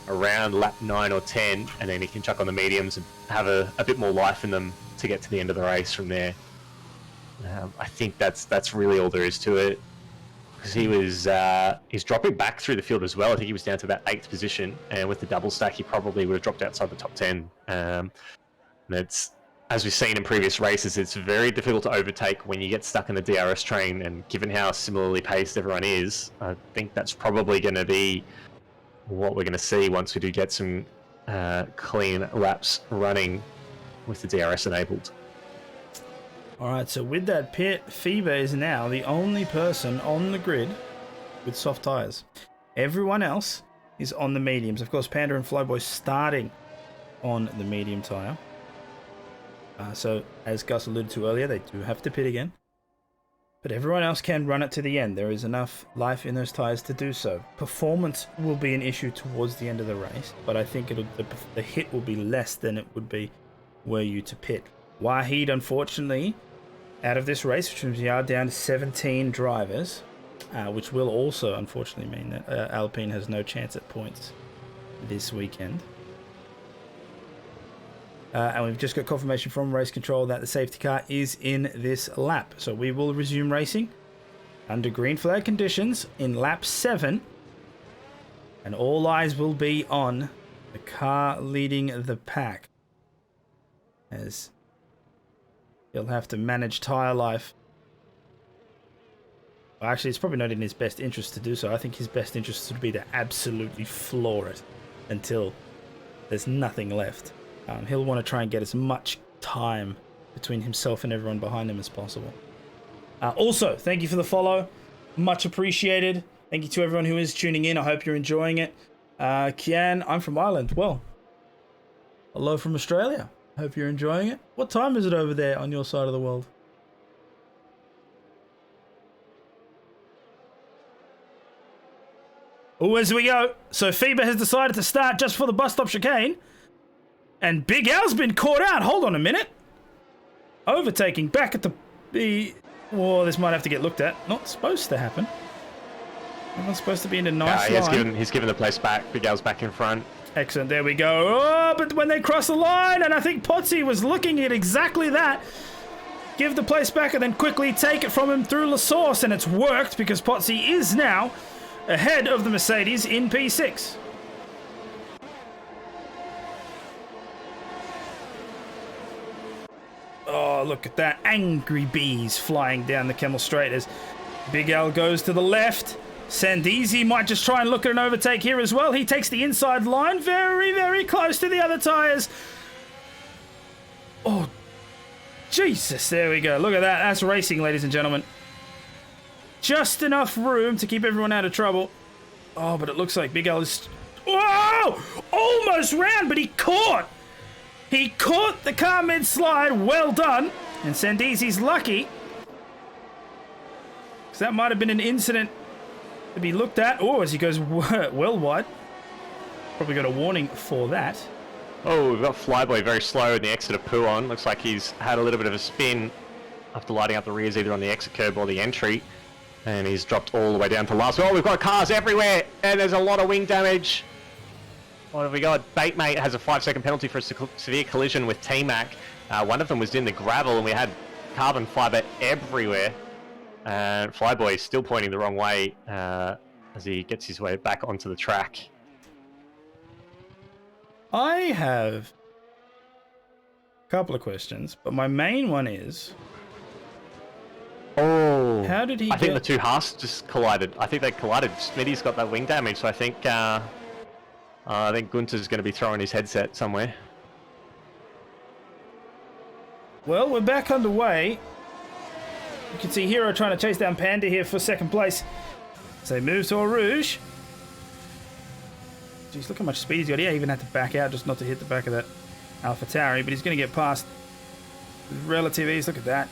around lap 9 or 10, and then he can chuck on the mediums and have a bit more life in them to get to the end of the race from there. I think that's really all there is to it. Because he's dropping back through the field as well. I think he was down to about 8th position, and with the double stack, he probably would have dropped outside the top 10. And it's, as we've seen in previous races, it's very difficult to overtake when you get stuck in the DRS train. And given how similarly paced everyone is, I think that's probably going to be what we're going to see once we do get some clean laps running with the DRS enabled. All right, so with that pit, Feber is now the only person on the grid with soft tyres. Everyone else is on the mediums. Of course, Panda and Flyboy starting on the medium tyre. So, as Gus alluded to earlier, they do have to pit again. But everyone else can run it to the end. There is enough life in those tyres to do so. Performance will be an issue towards the end of the race, but I think the hit will be less than it would be were you to pit. Wahid, unfortunately, out of this race, which means we are down to 17 drivers, which will also unfortunately mean that Alpine has no chance at points this weekend. And we've just got confirmation from race control that the safety car is in this lap. So we will resume racing under green flag conditions in lap 7. And all eyes will be on the car leading the pack, as he'll have to manage tyre life. Well, actually, it's probably not in his best interest to do so. I think his best interest would be to absolutely floor it until there's nothing left. He'll want to try and get as much time between himself and everyone behind him as possible. Also, thank you for the follow. Much appreciated. Thank you to everyone who is tuning in. I hope you're enjoying it. Kian, I'm from Ireland. Well, hello from Australia. Hope you're enjoying it. What time is it over there on your side of the world? Oh, as we go. So Feber has decided to start just for the bus stop chicane. And Big Al's been caught out. Hold on a minute. Overtaking back at the... Oh, this might have to get looked at. Not supposed to happen. Everyone's supposed to be in a nice line. He's given the place back. Big Al's back in front. Excellent, there we go. Oh, but when they cross the line, and I think Potsy was looking at exactly that. Give the place back and then quickly take it from him through La Source, and it's worked because Potsy is now ahead of the Mercedes in P6. Oh, look at that. Angry bees flying down the Kemmel Straight as Big Al goes to the left. Sandeezy might just try and look at an overtake here as well. He takes the inside line very, very close to the other tyres. Oh, Jesus. There we go. Look at that. That's racing, ladies and gentlemen. Just enough room to keep everyone out of trouble. Oh, but it looks like Big Al is... Whoa! Almost round, but he caught. He caught the car mid-slide. Well done. And Sandeezy's lucky. Because that might have been an incident to be looked at. Oh, as he goes well wide. Probably got a warning for that. Oh, we've got Flyboy very slow in the exit of Puon. Looks like he's had a little bit of a spin after lighting up the rears either on the exit curb or the entry. And he's dropped all the way down to last. Oh, we've got cars everywhere. And there's a lot of wing damage. What have we got? Batemate has a 5-second penalty for a severe collision with T-Mac. One of them was in the gravel and we had carbon fibre everywhere. And Flyboy is still pointing the wrong way as he gets his way back onto the track. I have a couple of questions, but my main one is... Oh, how did he I think the two Haas just collided. I think they collided. Smitty's got that wing damage, so I think Gunter's going to be throwing his headset somewhere. Well, we're back underway. You can see Hero trying to chase down Panda here for second place. So he moves to Eau Rouge. Jeez, look how much speed he's got. He even had to back out just not to hit the back of that AlphaTauri, but he's going to get past with relative ease. Look at that.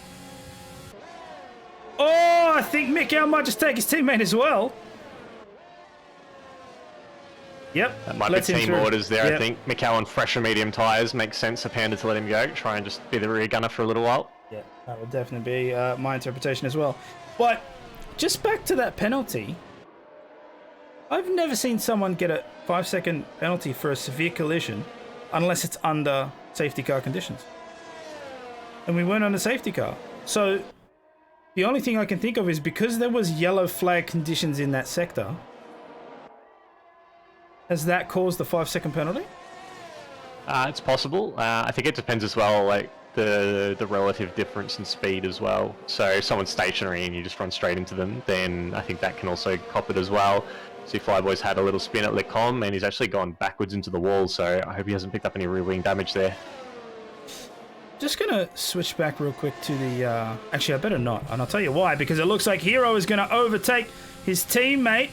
Oh, I think Mikhail might just take his teammate as well. Yep. That might be team orders there, yep. I think. Mikhail on fresher medium tyres makes sense for Panda to let him go. Try and just be the rear gunner for a little while. Yeah, that would definitely be my interpretation as well. But just back to that penalty. I've never seen someone get a 5-second penalty for a severe collision unless it's under safety car conditions. And we weren't on a safety car. So the only thing I can think of is because there was yellow flag conditions in that sector, has that caused the 5-second penalty? It's possible. I think it depends as well, like the relative difference in speed as well. So if someone's stationary and you just run straight into them, then I think that can also cop it as well. See, Flyboy's had a little spin at Lecom and he's actually gone backwards into the wall, so I hope he hasn't picked up any rear wing damage there. Just going to switch back real quick to the... Actually, I better not, and I'll tell you why, because it looks like Hero is going to overtake his teammate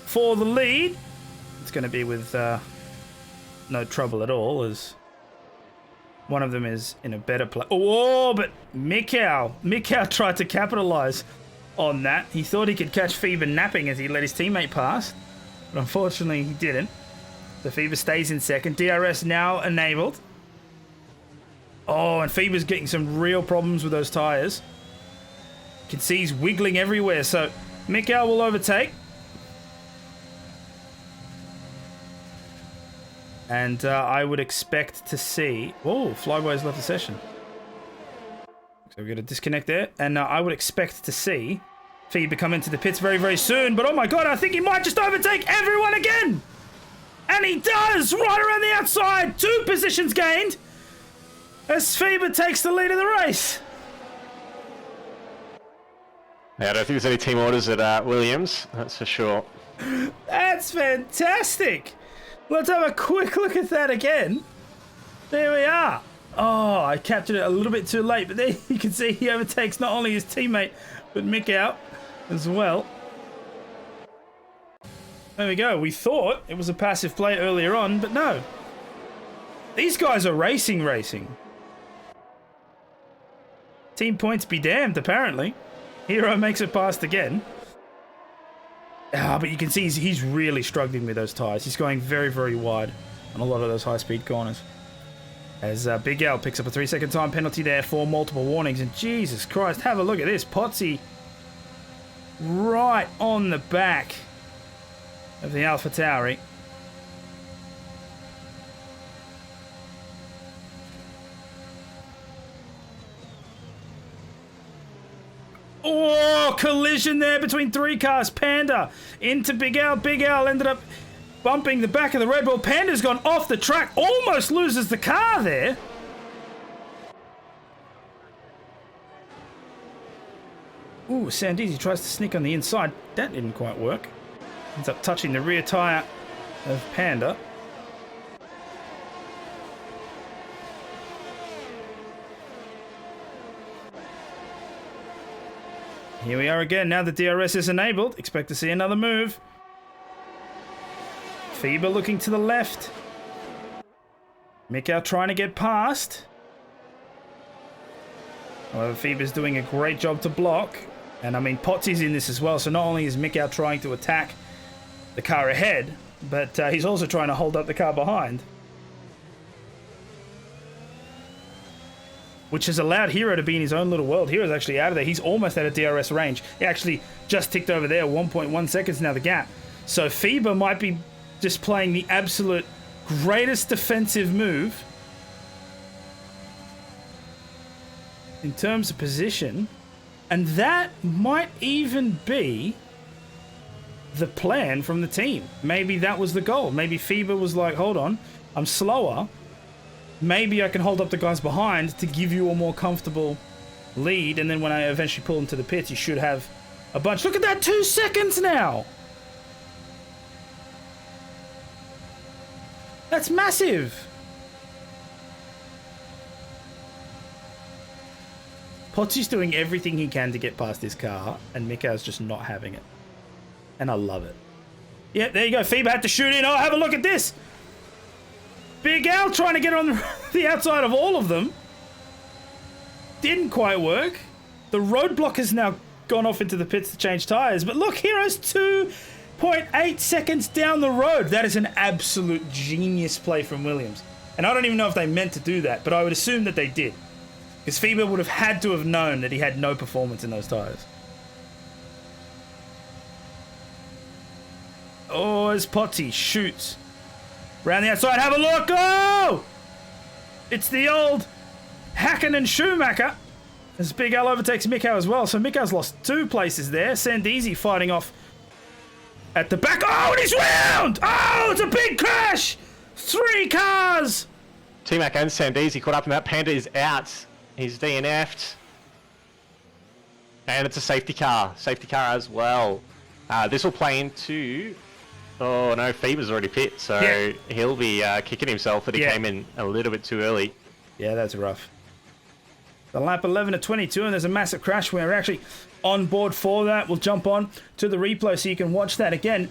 for the lead. It's going to be with no trouble at all, as one of them is in a better place. Oh, but Mikhail tried to capitalize on that. He thought he could catch Fever napping as he let his teammate pass, but unfortunately he didn't. So Fever stays in second. DRS now enabled. Oh, and Fever's getting some real problems with those tires. You can see he's wiggling everywhere, so Mikhail will overtake. And I would expect to see... Whoa, Flyboy's left the session. So we're going to disconnect there. And I would expect to see Fever come into the pits very, very soon. But oh my god, I think he might just overtake everyone again! And he does! Right around the outside! 2 positions gained! As Fever takes the lead of the race. Yeah, I don't think there's any team orders at Williams, that's for sure. That's fantastic! Let's have a quick look at that again. There we are. Oh, I captured it a little bit too late, but there you can see he overtakes not only his teammate, but Mick out as well. There we go. We thought it was a passive play earlier on, but no. These guys are racing. Team points be damned, apparently. Hero makes it past again. But you can see he's really struggling with those tyres. He's going very, very wide on a lot of those high-speed corners. As Big Al picks up a 3-second time penalty there for multiple warnings. And Jesus Christ, have a look at this. Potsy right on the back of the AlphaTauri. Oh, collision there between 3 cars. Panda into Big Al. Big Al ended up bumping the back of the Red Bull. Panda's gone off the track. Almost loses the car there. Ooh, Sandeezy tries to sneak on the inside. That didn't quite work. Ends up touching the rear tyre of Panda. Here we are again. Now the DRS is enabled. Expect to see another move. Feber looking to the left. Mikau trying to get past. However, Feber's doing a great job to block. And I mean, Potsy's in this as well. So not only is Mikau trying to attack the car ahead, but he's also trying to hold up the car behind. Which has allowed Hero to be in his own little world. Hero's actually out of there. He's almost out of DRS range. He actually just ticked over there. 1.1 seconds now the gap. So Feber might be just playing the absolute greatest defensive move in terms of position. And that might even be the plan from the team. Maybe that was the goal. Maybe Feber was like, hold on, I'm slower. Maybe I can hold up the guys behind to give you a more comfortable lead. And then when I eventually pull into the pits, you should have a bunch. Look at that, 2 seconds now. That's massive. Potsy's doing everything he can to get past his car, and Mikau's just not having it. And I love it. Yeah, there you go. Feber had to shoot in. Oh, have a look at this. Big Al trying to get on the outside of all of them. Didn't quite work. The roadblock has now gone off into the pits to change tyres. But look, Hero's 2.8 seconds down the road. That is an absolute genius play from Williams. And I don't even know if they meant to do that, but I would assume that they did. Because Feber would have had to have known that he had no performance in those tyres. Oh, as Potsy shoots. Round the outside, have a look. Oh! It's the old Hakkinen Schumacher. As Big Al overtakes Mikau as well. So Mikau's lost 2 places there. Sandeezy fighting off at the back. Oh, and he's round! Oh, it's a big crash! 3 cars! T-Mac and Sandeezy caught up in that. Panda is out. He's DNF'd. And it's a safety car. Safety car as well. This will play into... Oh no, Feber's already pit, so yeah. He'll be kicking himself that he came in a little bit too early. Yeah, that's rough. The lap 11 to 22, and there's a massive crash. We're actually on board for that. We'll jump on to the replay so you can watch that again.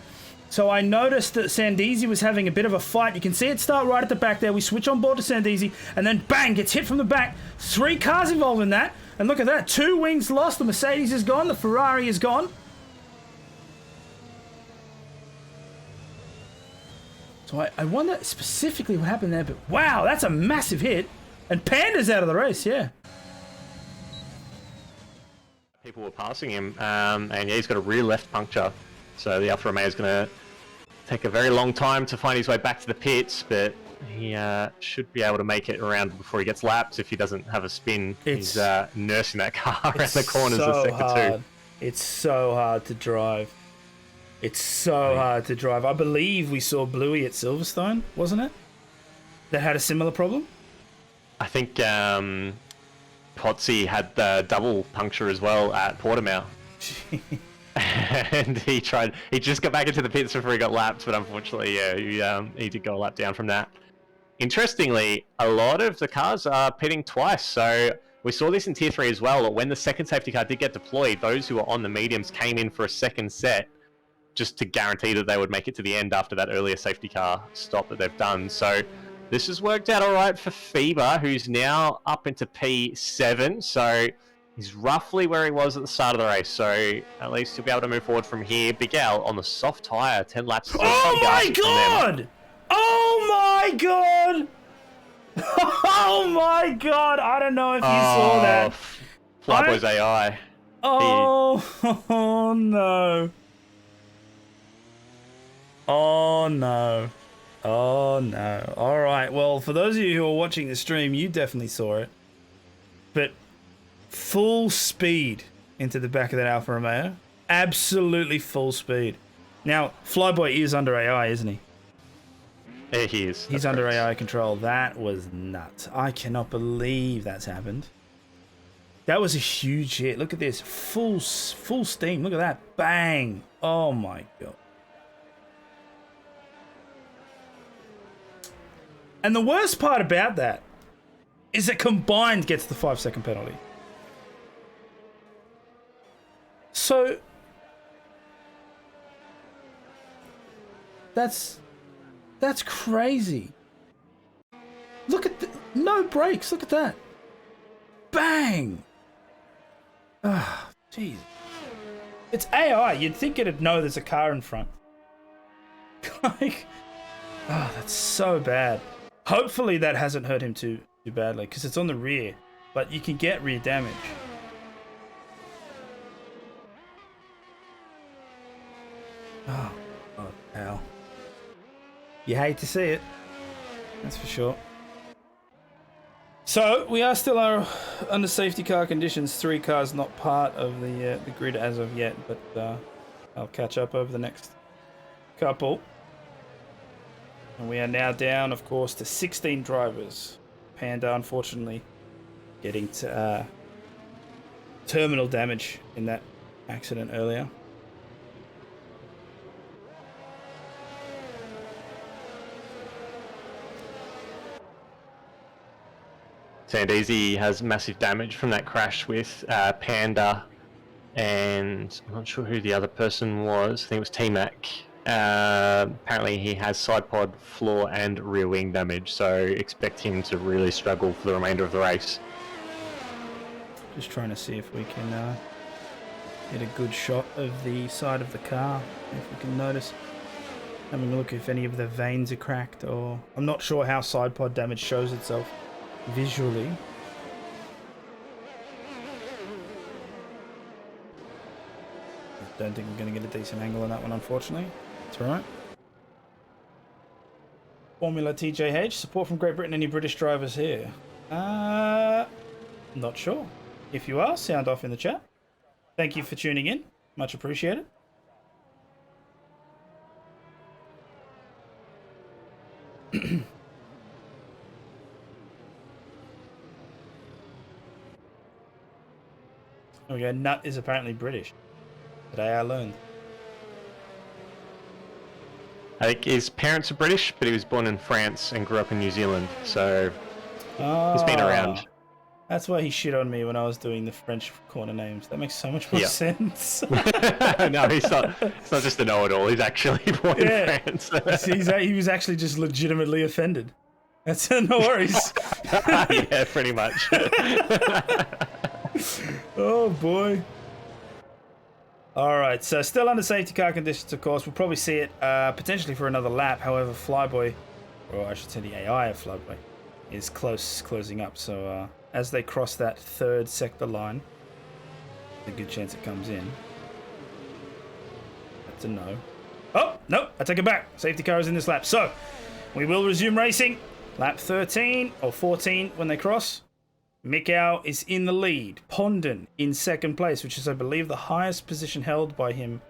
So I noticed that Sandeezy was having a bit of a fight. You can see it start right at the back there. We switch on board to Sandeezy, and then bang, gets hit from the back. 3 cars involved in that. And look at that, 2 wings lost. The Mercedes is gone, the Ferrari is gone. So I wonder specifically what happened there, but wow, that's a massive hit. And Panda's out of the race, yeah. People were passing him, and yeah, he's got a rear left puncture. So the Alfa Romeo is going to take a very long time to find his way back to the pits, but he should be able to make it around before he gets lapped if he doesn't have a spin. He's nursing that car around the corners of sector 2. It's so hard to drive. It's so hard to drive. I believe we saw Bluey at Silverstone, wasn't it? That had a similar problem? I think Potsy had the double puncture as well at Portimao. And he just got back into the pits before he got lapped, but unfortunately, yeah, he did go a lap down from that. Interestingly, a lot of the cars are pitting twice, so we saw this in Tier 3 as well. When the second safety car did get deployed, those who were on the mediums came in for a second set, just to guarantee that they would make it to the end after that earlier safety car stop that they've done. So this has worked out all right for Feber, who's now up into P7. So he's roughly where he was at the start of the race. So at least he'll be able to move forward from here. Big Al on the soft tyre, 10 laps. Oh my God! Oh my God! Oh my God! I don't know if you saw that. Flyboys AI. Oh no. Oh no. Oh no. Alright, well, for those of you who are watching the stream, you definitely saw it. But full speed into the back of that Alfa Romeo. Absolutely full speed. Now, Flyboy is under AI, isn't he? Yeah, he is. He's under AI control. That was nuts. I cannot believe that's happened. That was a huge hit. Look at this. Full steam. Look at that. Bang. Oh, my God. And the worst part about that is that combined gets the 5-second penalty. So that's crazy. Look at no brakes. Look at that. Bang. Ah, jeez. It's AI. You'd think it'd know there's a car in front. Like, oh, that's so bad. Hopefully that hasn't hurt him too badly because it's on the rear, but you can get rear damage. Oh, God, hell. You hate to see it. That's for sure. So, we are still under safety car conditions. 3 cars not part of the grid as of yet, but I'll catch up over the next couple. And we are now down, of course, to 16 drivers. Panda, unfortunately, getting to terminal damage in that accident earlier. Sandeezy has massive damage from that crash with Panda, and I'm not sure who the other person was. I think it was T-Mac. Apparently he has side pod, floor and rear wing damage, so expect him to really struggle for the remainder of the race. Just trying to see if we can get a good shot of the side of the car, if we can notice. Having a look if any of the vanes are cracked, or I'm not sure how side pod damage shows itself visually. Don't think we're going to get a decent angle on that one, unfortunately. That's alright. Formula TJH, support from Great Britain. Any British drivers here? Not sure. If you are, sound off in the chat. Thank you for tuning in. Much appreciated. There we go. Nut is apparently British. Today I learned. I think his parents are British, but he was born in France and grew up in New Zealand, so he's been around. That's why he shit on me when I was doing the French corner names. That makes so much more sense. No, he's not. It's not just a know-it-all. He's actually born in France. He was actually just legitimately offended. That's no worries. Yeah, pretty much. Oh boy. Alright, so still under safety car conditions, of course. We'll probably see it potentially for another lap. However, Flyboy, or I should say the AI of Flyboy, is closing up. So as they cross that third sector line, there's a good chance it comes in. That's a no. Oh, no, I take it back. Safety car is in this lap. So we will resume racing. Lap 13 or 14 when they cross. Mikau is in the lead. Pondon in second place, which is, I believe, the highest position held by him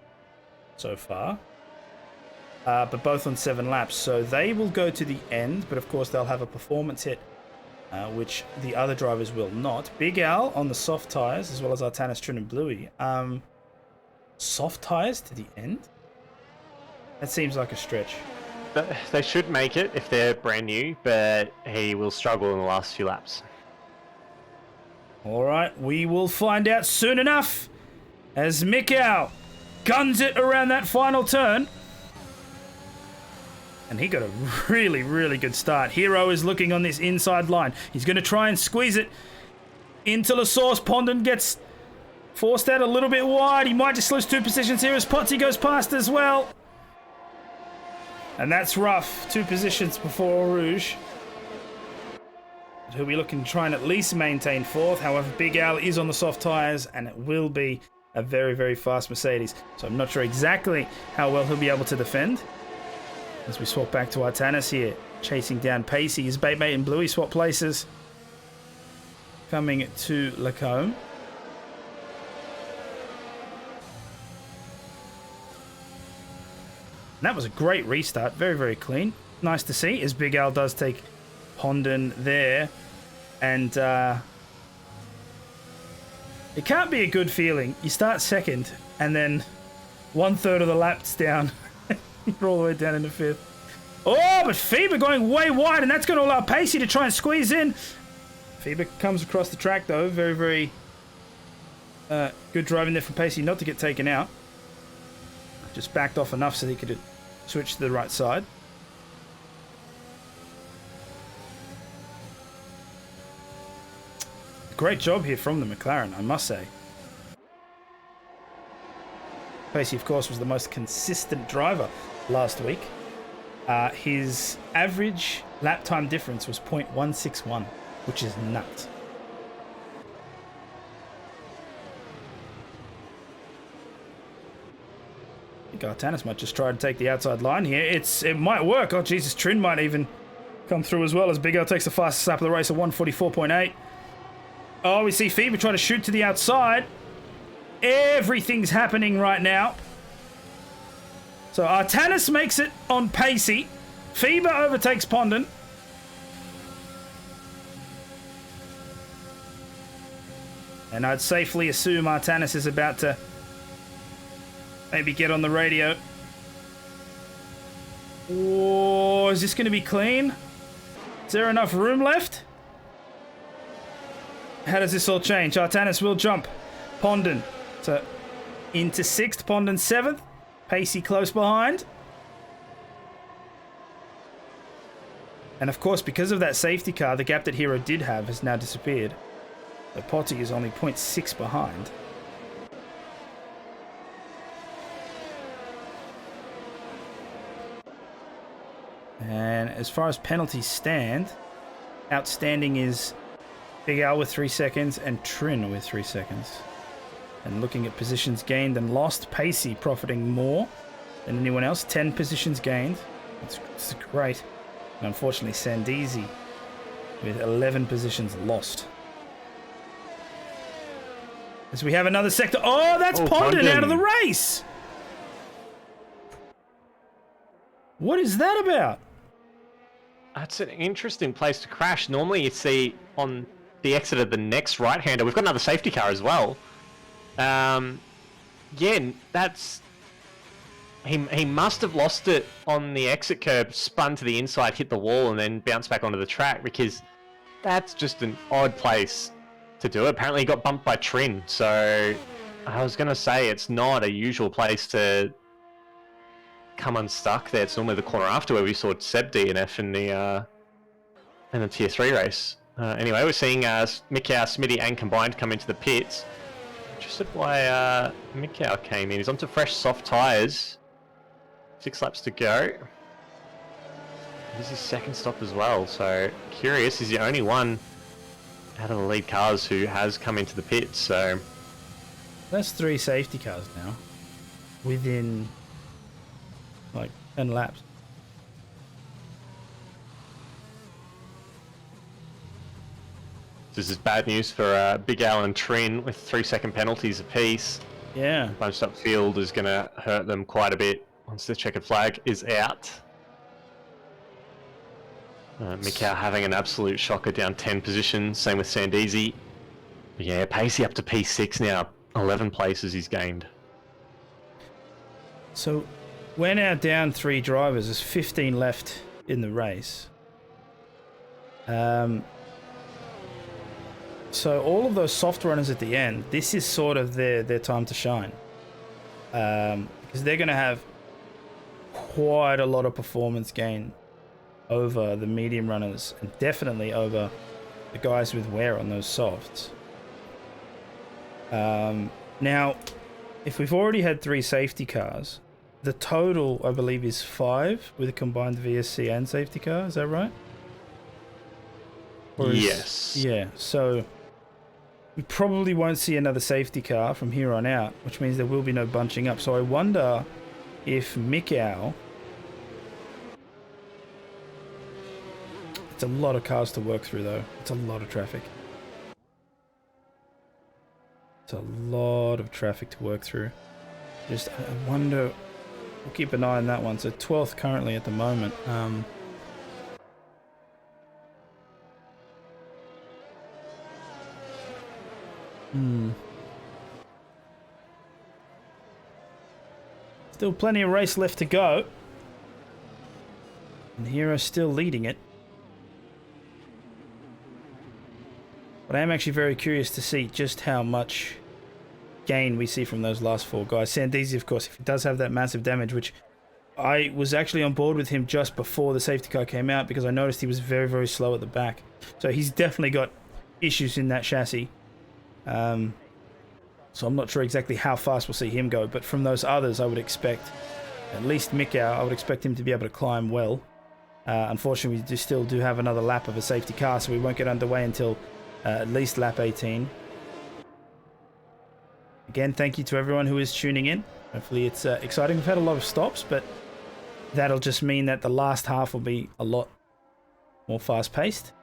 so far. But both on 7 laps. So they will go to the end, but of course they'll have a performance hit, which the other drivers will not. Big Al on the soft tyres, as well as Artanis, Trin and Bluey. Soft tyres to the end? That seems like a stretch. They should make it if they're brand new, but he will struggle in the last few laps. All right, we will find out soon enough as Mikau guns it around that final turn. And he got a really, really good start. Hero is looking on this inside line. He's going to try and squeeze it into the source. Pondon gets forced out a little bit wide. He might just lose 2 positions here as Potsy goes past as well. And that's rough. 2 positions before Rouge. He'll be looking to try and at least maintain 4th. However, Big Al is on the soft tyres, and it will be a very, very fast Mercedes. So I'm not sure exactly how well he'll be able to defend. As we swap back to Artanis here, chasing down Pacey. His Batemate and Bluey swap places. Coming to Lacombe. And that was a great restart. Very, very clean. Nice to see as Big Al does take Pondon there. And it can't be a good feeling. You start second and then 1/3 of the lap's down. You're all the way down into 5th. Oh, but Fever going way wide, and that's going to allow Pacey to try and squeeze in. Fever comes across the track, though. Very, very good driving there from Pacey not to get taken out. Just backed off enough so he could switch to the right side. Great job here from the McLaren, I must say. Pacey, of course, was the most consistent driver last week. His average lap time difference was 0.161, which is nuts. I think Artanis might just try to take the outside line here. It might work. Oh, Jesus, Trin might even come through as well as Big Al takes the fastest lap of the race at 144.8. Oh, we see Fever try to shoot to the outside. Everything's happening right now. So Artanis makes it on Pacey. Fever overtakes Pondon. And I'd safely assume Artanis is about to maybe get on the radio. Oh, is this going to be clean? Is there enough room left? How does this all change? Artanis will jump. Pondon into 6th, Pondon 7th. Pacey close behind. And of course, because of that safety car, the gap that Hero did have has now disappeared. So Potty is only 0.6 behind. And as far as penalties stand, outstanding is Big Al with 3 seconds and Trin with 3 seconds. And looking at positions gained and lost, Pacey profiting more than anyone else. 10 positions gained. It's great. And unfortunately, Sandeezy with 11 positions lost. As we have another sector. Oh, that's Pondon out of the race! What is that about? That's an interesting place to crash. Normally you see on the exit of the next right-hander, we've got another safety car as well. Yeah, that's... He must have lost it on the exit curb, spun to the inside, hit the wall, and then bounced back onto the track, because that's just an odd place to do it. Apparently he got bumped by Trin, so I was going to say it's not a usual place to come unstuck there. It's normally the corner after where we saw Seb DNF in the Tier 3 race. Anyway, we're seeing Mikau, Smitty and Combined come into the pits. Just why Mikau came in. He's onto fresh soft tyres. 6 laps to go. This is his second stop as well, so curious. He's the only one out of the lead cars who has come into the pits, so... That's 3 safety cars now. Within, like, 10 laps. This is bad news for Big Al and Trin with 3-second penalties apiece. Yeah. Bunched up field is going to hurt them quite a bit once the checkered flag is out. Mikau having an absolute shocker, down 10 positions. Same with Sandeezy. Yeah, Pacey up to P6 now. 11 places he's gained. So we're now down 3 drivers. There's 15 left in the race. So all of those soft runners at the end, this is sort of their time to shine. Because they're going to have quite a lot of performance gain over the medium runners and definitely over the guys with wear on those softs. Now, if we've already had 3 safety cars, the total, I believe, is 5 with a combined VSC and safety car. Is that right? Yes. Yeah, so we probably won't see another safety car from here on out, which means there will be no bunching up. So I wonder if Mikau... It's a lot of cars to work through, though. It's a lot of traffic. It's a lot of traffic to work through. Just, I wonder we'll keep an eye on that one. So 12th currently at the moment. Still plenty of race left to go. And Hero's still leading it. But I am actually very curious to see just how much gain we see from those last 4 guys. Sandesi, of course, if he does have that massive damage, which I was actually on board with him just before the safety car came out because I noticed he was very, very slow at the back. So he's definitely got issues in that chassis. So I'm not sure exactly how fast we'll see him go, but from those others, I would expect, at least Mikau, I would expect him to be able to climb well. Unfortunately, we still do have another lap of a safety car, so we won't get underway until at least lap 18. Again, thank you to everyone who is tuning in. Hopefully it's exciting. We've had a lot of stops, but that'll just mean that the last half will be a lot more fast-paced.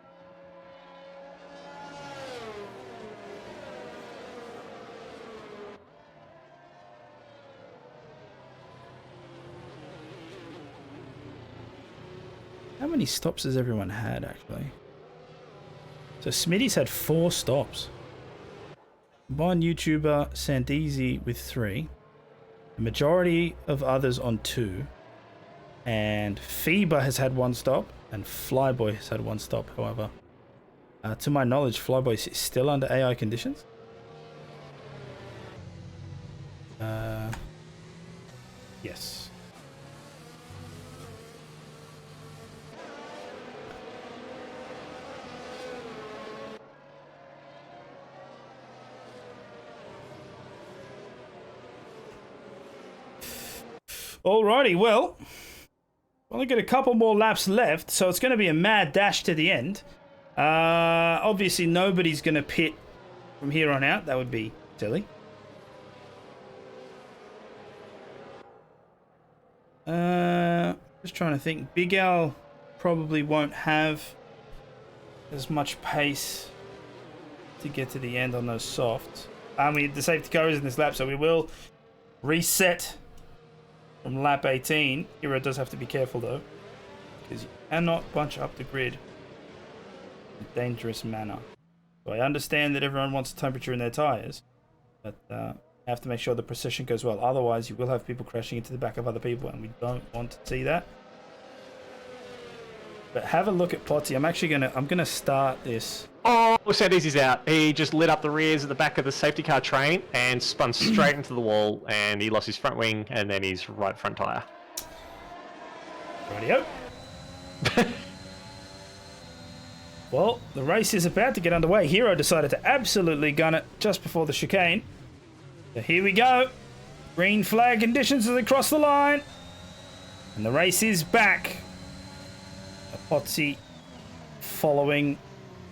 How many stops has everyone had, actually? So Smitty's had 4 stops. One YouTuber, Sandesi, with 3. The majority of others on 2. And FIBA has had 1 stop. And Flyboy has had 1 stop, however. To my knowledge, Flyboy is still under AI conditions. Yes. Alrighty, well, only got a couple more laps left, so it's going to be a mad dash to the end. Obviously, nobody's going to pit from here on out. That would be silly. Just trying to think. Big Al probably won't have as much pace to get to the end on those softs. The safety car is in this lap, so we will reset from lap 18. Hero does have to be careful though, because you cannot bunch up the grid in a dangerous manner. So I understand that everyone wants temperature in their tyres, but have to make sure the precision goes well. Otherwise, you will have people crashing into the back of other people, and we don't want to see that. But have a look at Potty. I'm gonna start this. Oh, Sandesi's out. He just lit up the rears at the back of the safety car train and spun straight into the wall, and he lost his front wing and then his right front tyre. Rightio. Well, the race is about to get underway. Hero decided to absolutely gun it just before the chicane. So here we go. Green flag conditions as they cross the line. And the race is back. Potsy following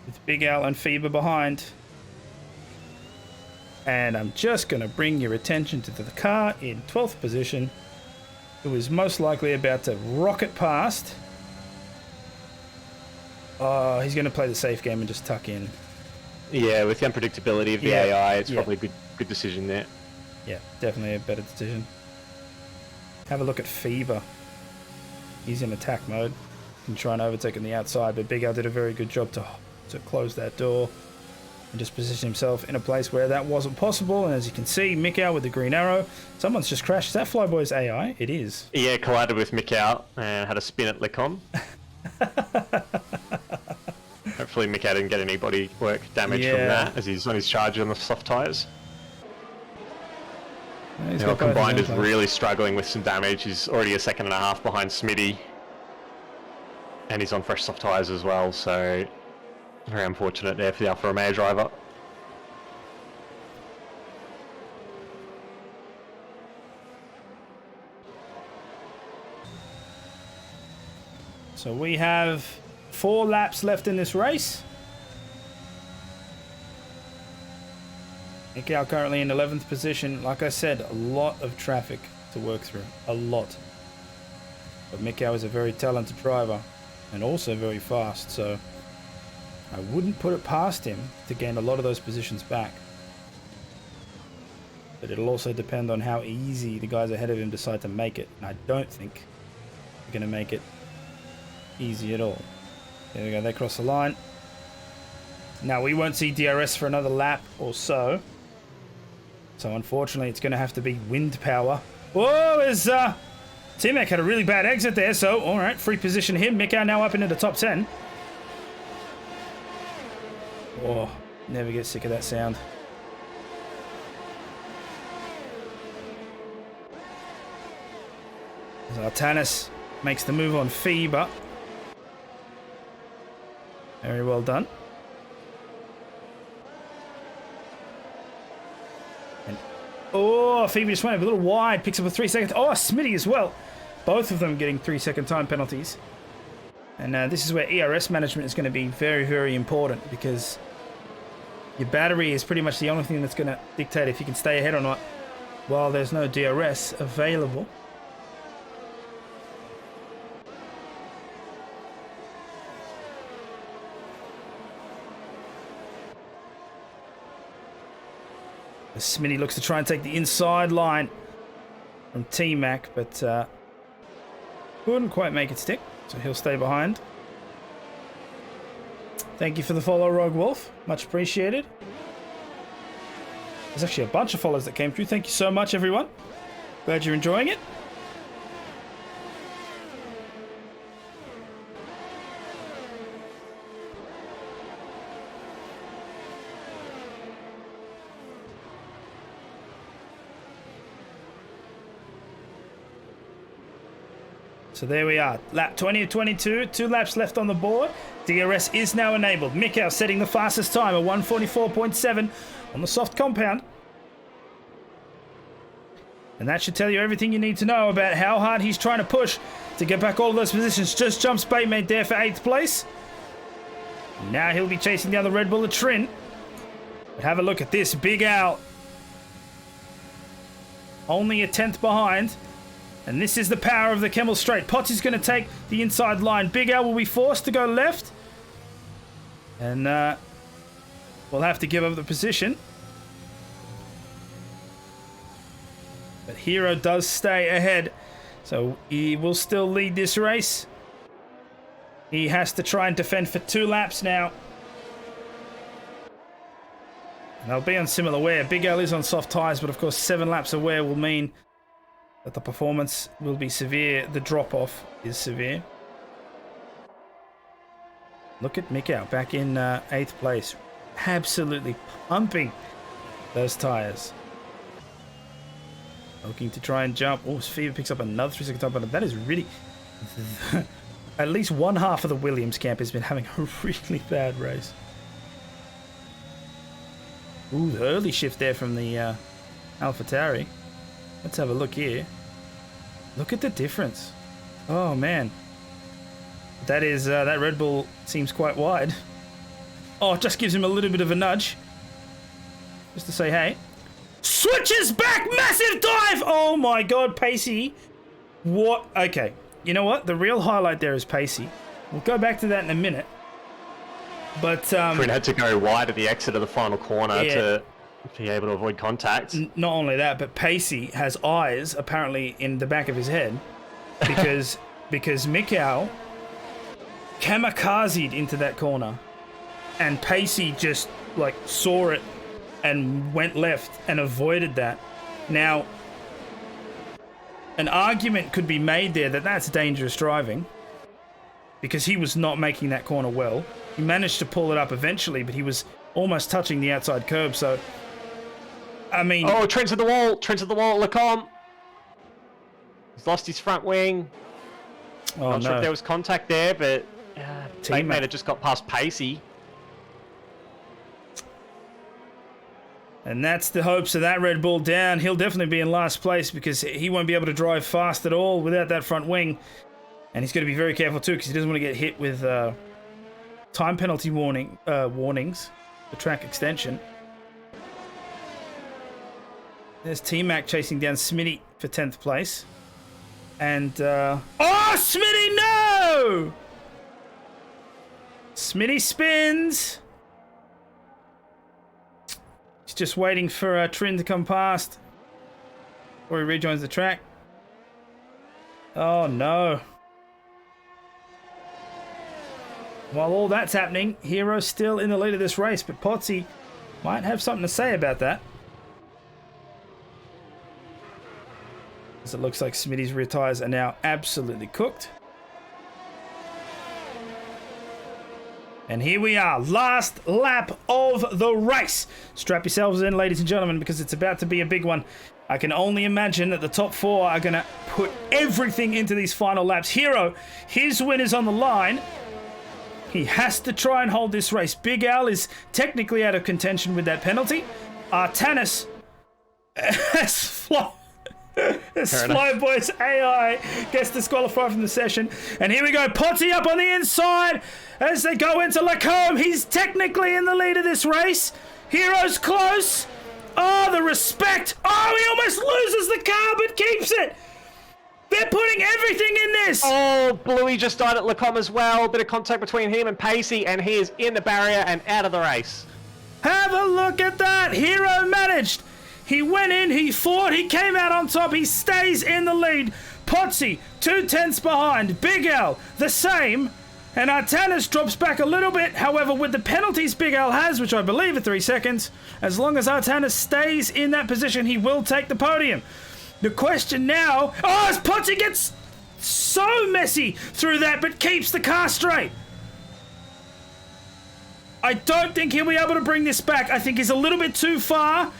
with Big Al and FIBA behind. And I'm just going to bring your attention to the car in 12th position, who is most likely about to rocket past. Oh, he's going to play the safe game and just tuck in. Yeah, with the unpredictability of the AI, it's probably a good decision there. Yeah, definitely a better decision. Have a look at FIBA. He's in attack mode and trying to overtake on the outside, but Big Al did a very good job to close that door and just position himself in a place where that wasn't possible. And as you can see, Mikau with the green arrow. Someone's just crashed. Is that Flyboy's AI? It is. Yeah, collided with Mikau and had a spin at Lecom. Hopefully Mikau didn't get any body work damage from that, as he's on his charge on the soft tyres. Combined is really struggling with some damage. He's already a second and a half behind Smitty. And he's on fresh soft tyres as well, so very unfortunate there for the Alfa Romeo driver. So we have 4 laps left in this race. Mikau currently in 11th position. Like I said, a lot of traffic to work through. A lot. But Mikau is a very talented driver and also very fast, so I wouldn't put it past him to gain a lot of those positions back. but it'll also depend on how easy the guys ahead of him decide to make it. And I don't think they're going to make it easy at all. There we go, they cross the line. Now, we won't see DRS for another lap or so. So, unfortunately, it's going to have to be wind power. Whoa, there's... T-Mac had a really bad exit there, so, all right, free position him. Mikau now up into the top 10. Oh, never get sick of that sound. As Artanis makes the move on Fever. Very well done. And, oh, Fever just went a little wide, picks up a 3 second. Oh, Smitty as well. Both of them getting 3 second time penalties. And this is where ERS management is going to be very, very important, because your battery is pretty much the only thing that's going to dictate if you can stay ahead or not while there's no DRS available. Smitty looks to try and take the inside line from T-Mac, but couldn't quite make it stick, so he'll stay behind. Thank you for the follow, Rogue Wolf. Much appreciated. There's actually a bunch of follows that came through. Thank you so much, everyone. Glad you're enjoying it. So there we are, lap 20 of 22, 2 laps left on the board. DRS is now enabled. Mikau setting the fastest time at 1:44.7 on the soft compound. And that should tell you everything you need to know about how hard he's trying to push to get back all of those positions. Just jumps Batemate there for 8th place. Now he'll be chasing down the Red Bull at Trin. But have a look at this, Big Al. Only a 10th behind. And this is the power of the Kemmel Straight. Potts is going to take the inside line. Big Al will be forced to go left. And we'll have to give up the position. But Hero does stay ahead. So he will still lead this race. He has to try and defend for 2 laps now. And they'll be on similar wear. Big Al is on soft tyres, but of course 7 laps of wear will mean that the performance will be severe. The drop-off is severe. Look at Mikau back in 8th place. Absolutely pumping those tyres. Looking to try and jump. Oh, Fever picks up another 3 second time, but that is really... At least one half of the Williams camp has been having a really bad race. Ooh, the early shift there from the AlphaTauri. Let's have a look here. Look at the difference. Oh, man. That is, that Red Bull seems quite wide. Oh, it just gives him a little bit of a nudge. Just to say, hey. Switches back! Massive dive! Oh, my God, Pacey. What? Okay. You know what? The real highlight there is Pacey. We'll go back to that in a minute. But, Fred had to go wide at the exit of the final corner to be able to avoid contact. Not only that, but Pacey has eyes apparently in the back of his head because Mikau kamikazed into that corner and Pacey just like saw it and went left and avoided that. Now, an argument could be made there that that's dangerous driving because he was not making that corner well. He managed to pull it up eventually, but he was almost touching the outside curb, so I mean... Oh, Trent to the wall, Lacombe. He's lost his front wing. Oh, Not sure if there was contact there, but teammate had just got past Pacey. And that's the hopes of that Red Bull down. He'll definitely be in last place because he won't be able to drive fast at all without that front wing. And he's going to be very careful too because he doesn't want to get hit with time penalty warnings, the track extension. There's T-Mac chasing down Smitty for 10th place. And, oh, Smitty, no! Smitty spins. He's just waiting for Trin to come past. Or he rejoins the track. Oh no. While all that's happening, Hero's still in the lead of this race, but Potsy might have something to say about that. As it looks like Smitty's rear tyres are now absolutely cooked. And here we are, last lap of the race. Strap yourselves in, ladies and gentlemen, because it's about to be a big one. I can only imagine that the top four are going to put everything into these final laps. Hero, his win is on the line. He has to try and hold this race. Big Al is technically out of contention with that penalty. Artanis has Flyboy's AI gets disqualified from the session. And here we go. Potty up on the inside as they go into Lacombe. He's technically in the lead of this race. Hero's close. Oh, the respect. Oh, he almost loses the car but keeps it. They're putting everything in this. Oh, Bluey just died at Lacombe as well. Bit of contact between him and Pacey, and he is in the barrier and out of the race. Have a look at that. Hero managed. He went in, he fought, he came out on top, he stays in the lead. Potsy, 2/10 behind. Big Al, the same. And Artanis drops back a little bit. However, with the penalties Big Al has, which I believe are 3 seconds, as long as Artanis stays in that position, he will take the podium. The question now, as Potsy gets so messy through that, but keeps the car straight. I don't think he'll be able to bring this back. I think he's a little bit too far.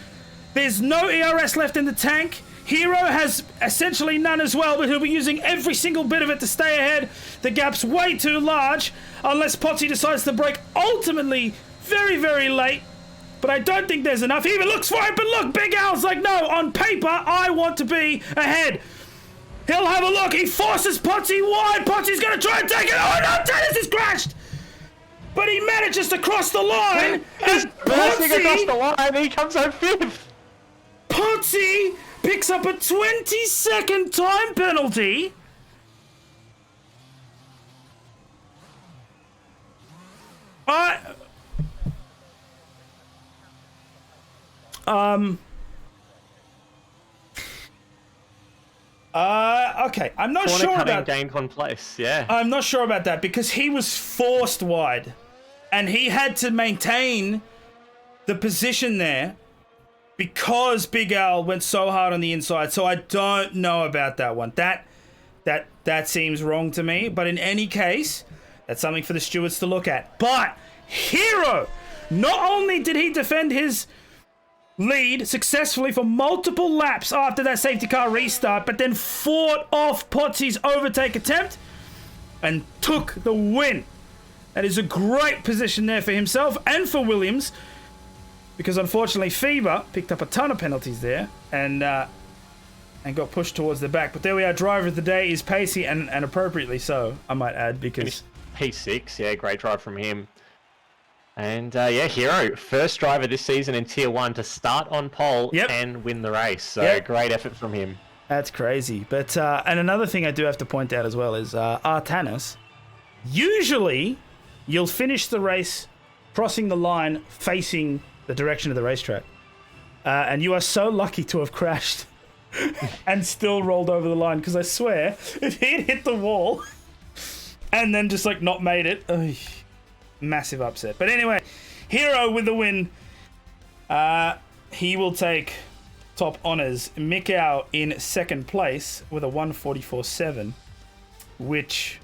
There's no ERS left in the tank. Hero has essentially none as well, but he'll be using every single bit of it to stay ahead. The gap's way too large, unless Potsy decides to brake ultimately very, very late. But I don't think there's enough. He even looks for it, but look, Big Al's like, no, on paper, I want to be ahead. He'll have a look. He forces Potsy wide. Potsy's going to try and take it. Oh, no, Dennis has crashed. But he manages to cross the line. He's bursting across the line. He comes home 5th. Potsy picks up a 20-second time penalty. Okay, I'm not sure about gained 1 place. Yeah, I'm not sure about that because he was forced wide, and he had to maintain the position there because Big Al went so hard on the inside. So I don't know about that one. That seems wrong to me. But in any case, that's something for the stewards to look at. But Hero, not only did he defend his lead successfully for multiple laps after that safety car restart, but then fought off Potsy's overtake attempt and took the win. That is a great position there for himself and for Williams, because unfortunately FIBA picked up a ton of penalties there and got pushed towards the back. But there we are. Driver of the day is Pacey, and appropriately so, I might add, because P6, yeah, great drive from him. And yeah, Hero, first driver this season in Tier 1 to start on pole and win the race. So great effort from him. That's crazy. But and another thing I do have to point out as well is Artanis. Usually, you'll finish the race crossing the line facing the direction of the racetrack. And you are so lucky to have crashed and still rolled over the line, because I swear, if he'd hit the wall and then just like not made it, massive upset. But anyway, Hero with the win. He will take top honors. Mikau in second place with a 144.7, which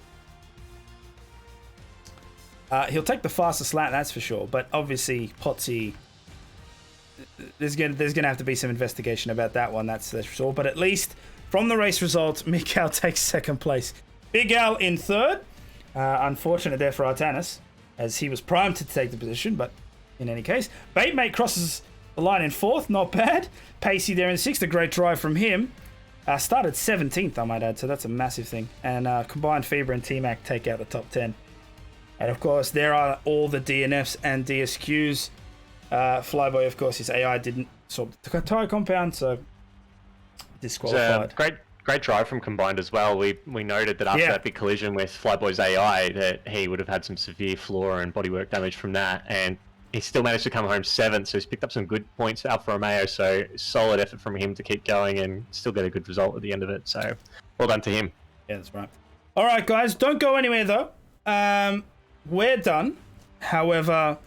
he'll take the fastest lap, that's for sure. But obviously, Potsy, there's gonna have to be some investigation about that one. That's for sure. But at least from the race results, Mikau takes second place. Big Al in third. Unfortunate there for Artanis, as he was primed to take the position, but in any case. Baitmate crosses the line in fourth, not bad. Pacey there in sixth, a great drive from him. Started 17th, I might add, so that's a massive thing. And combined FIBA and T-Mac take out the top 10. And of course, there are all the DNFs and DSQs. Flyboy, of course, his AI didn't sort the tire compound, so disqualified. Great drive from Combined as well. We noted that after that big collision with Flyboy's AI, that he would have had some severe floor and bodywork damage from that, and he still managed to come home 7th, so he's picked up some good points for Alfa Romeo. So solid effort from him to keep going and still get a good result at the end of it. So well done to him. Yeah, that's right. All right, guys, don't go anywhere though. We're done. However,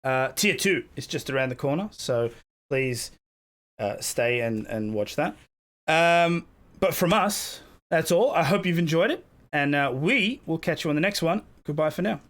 tier 2 is just around the corner, so please stay and watch that. But from us, that's all. I hope you've enjoyed it, and we will catch you on the next one. Goodbye for now.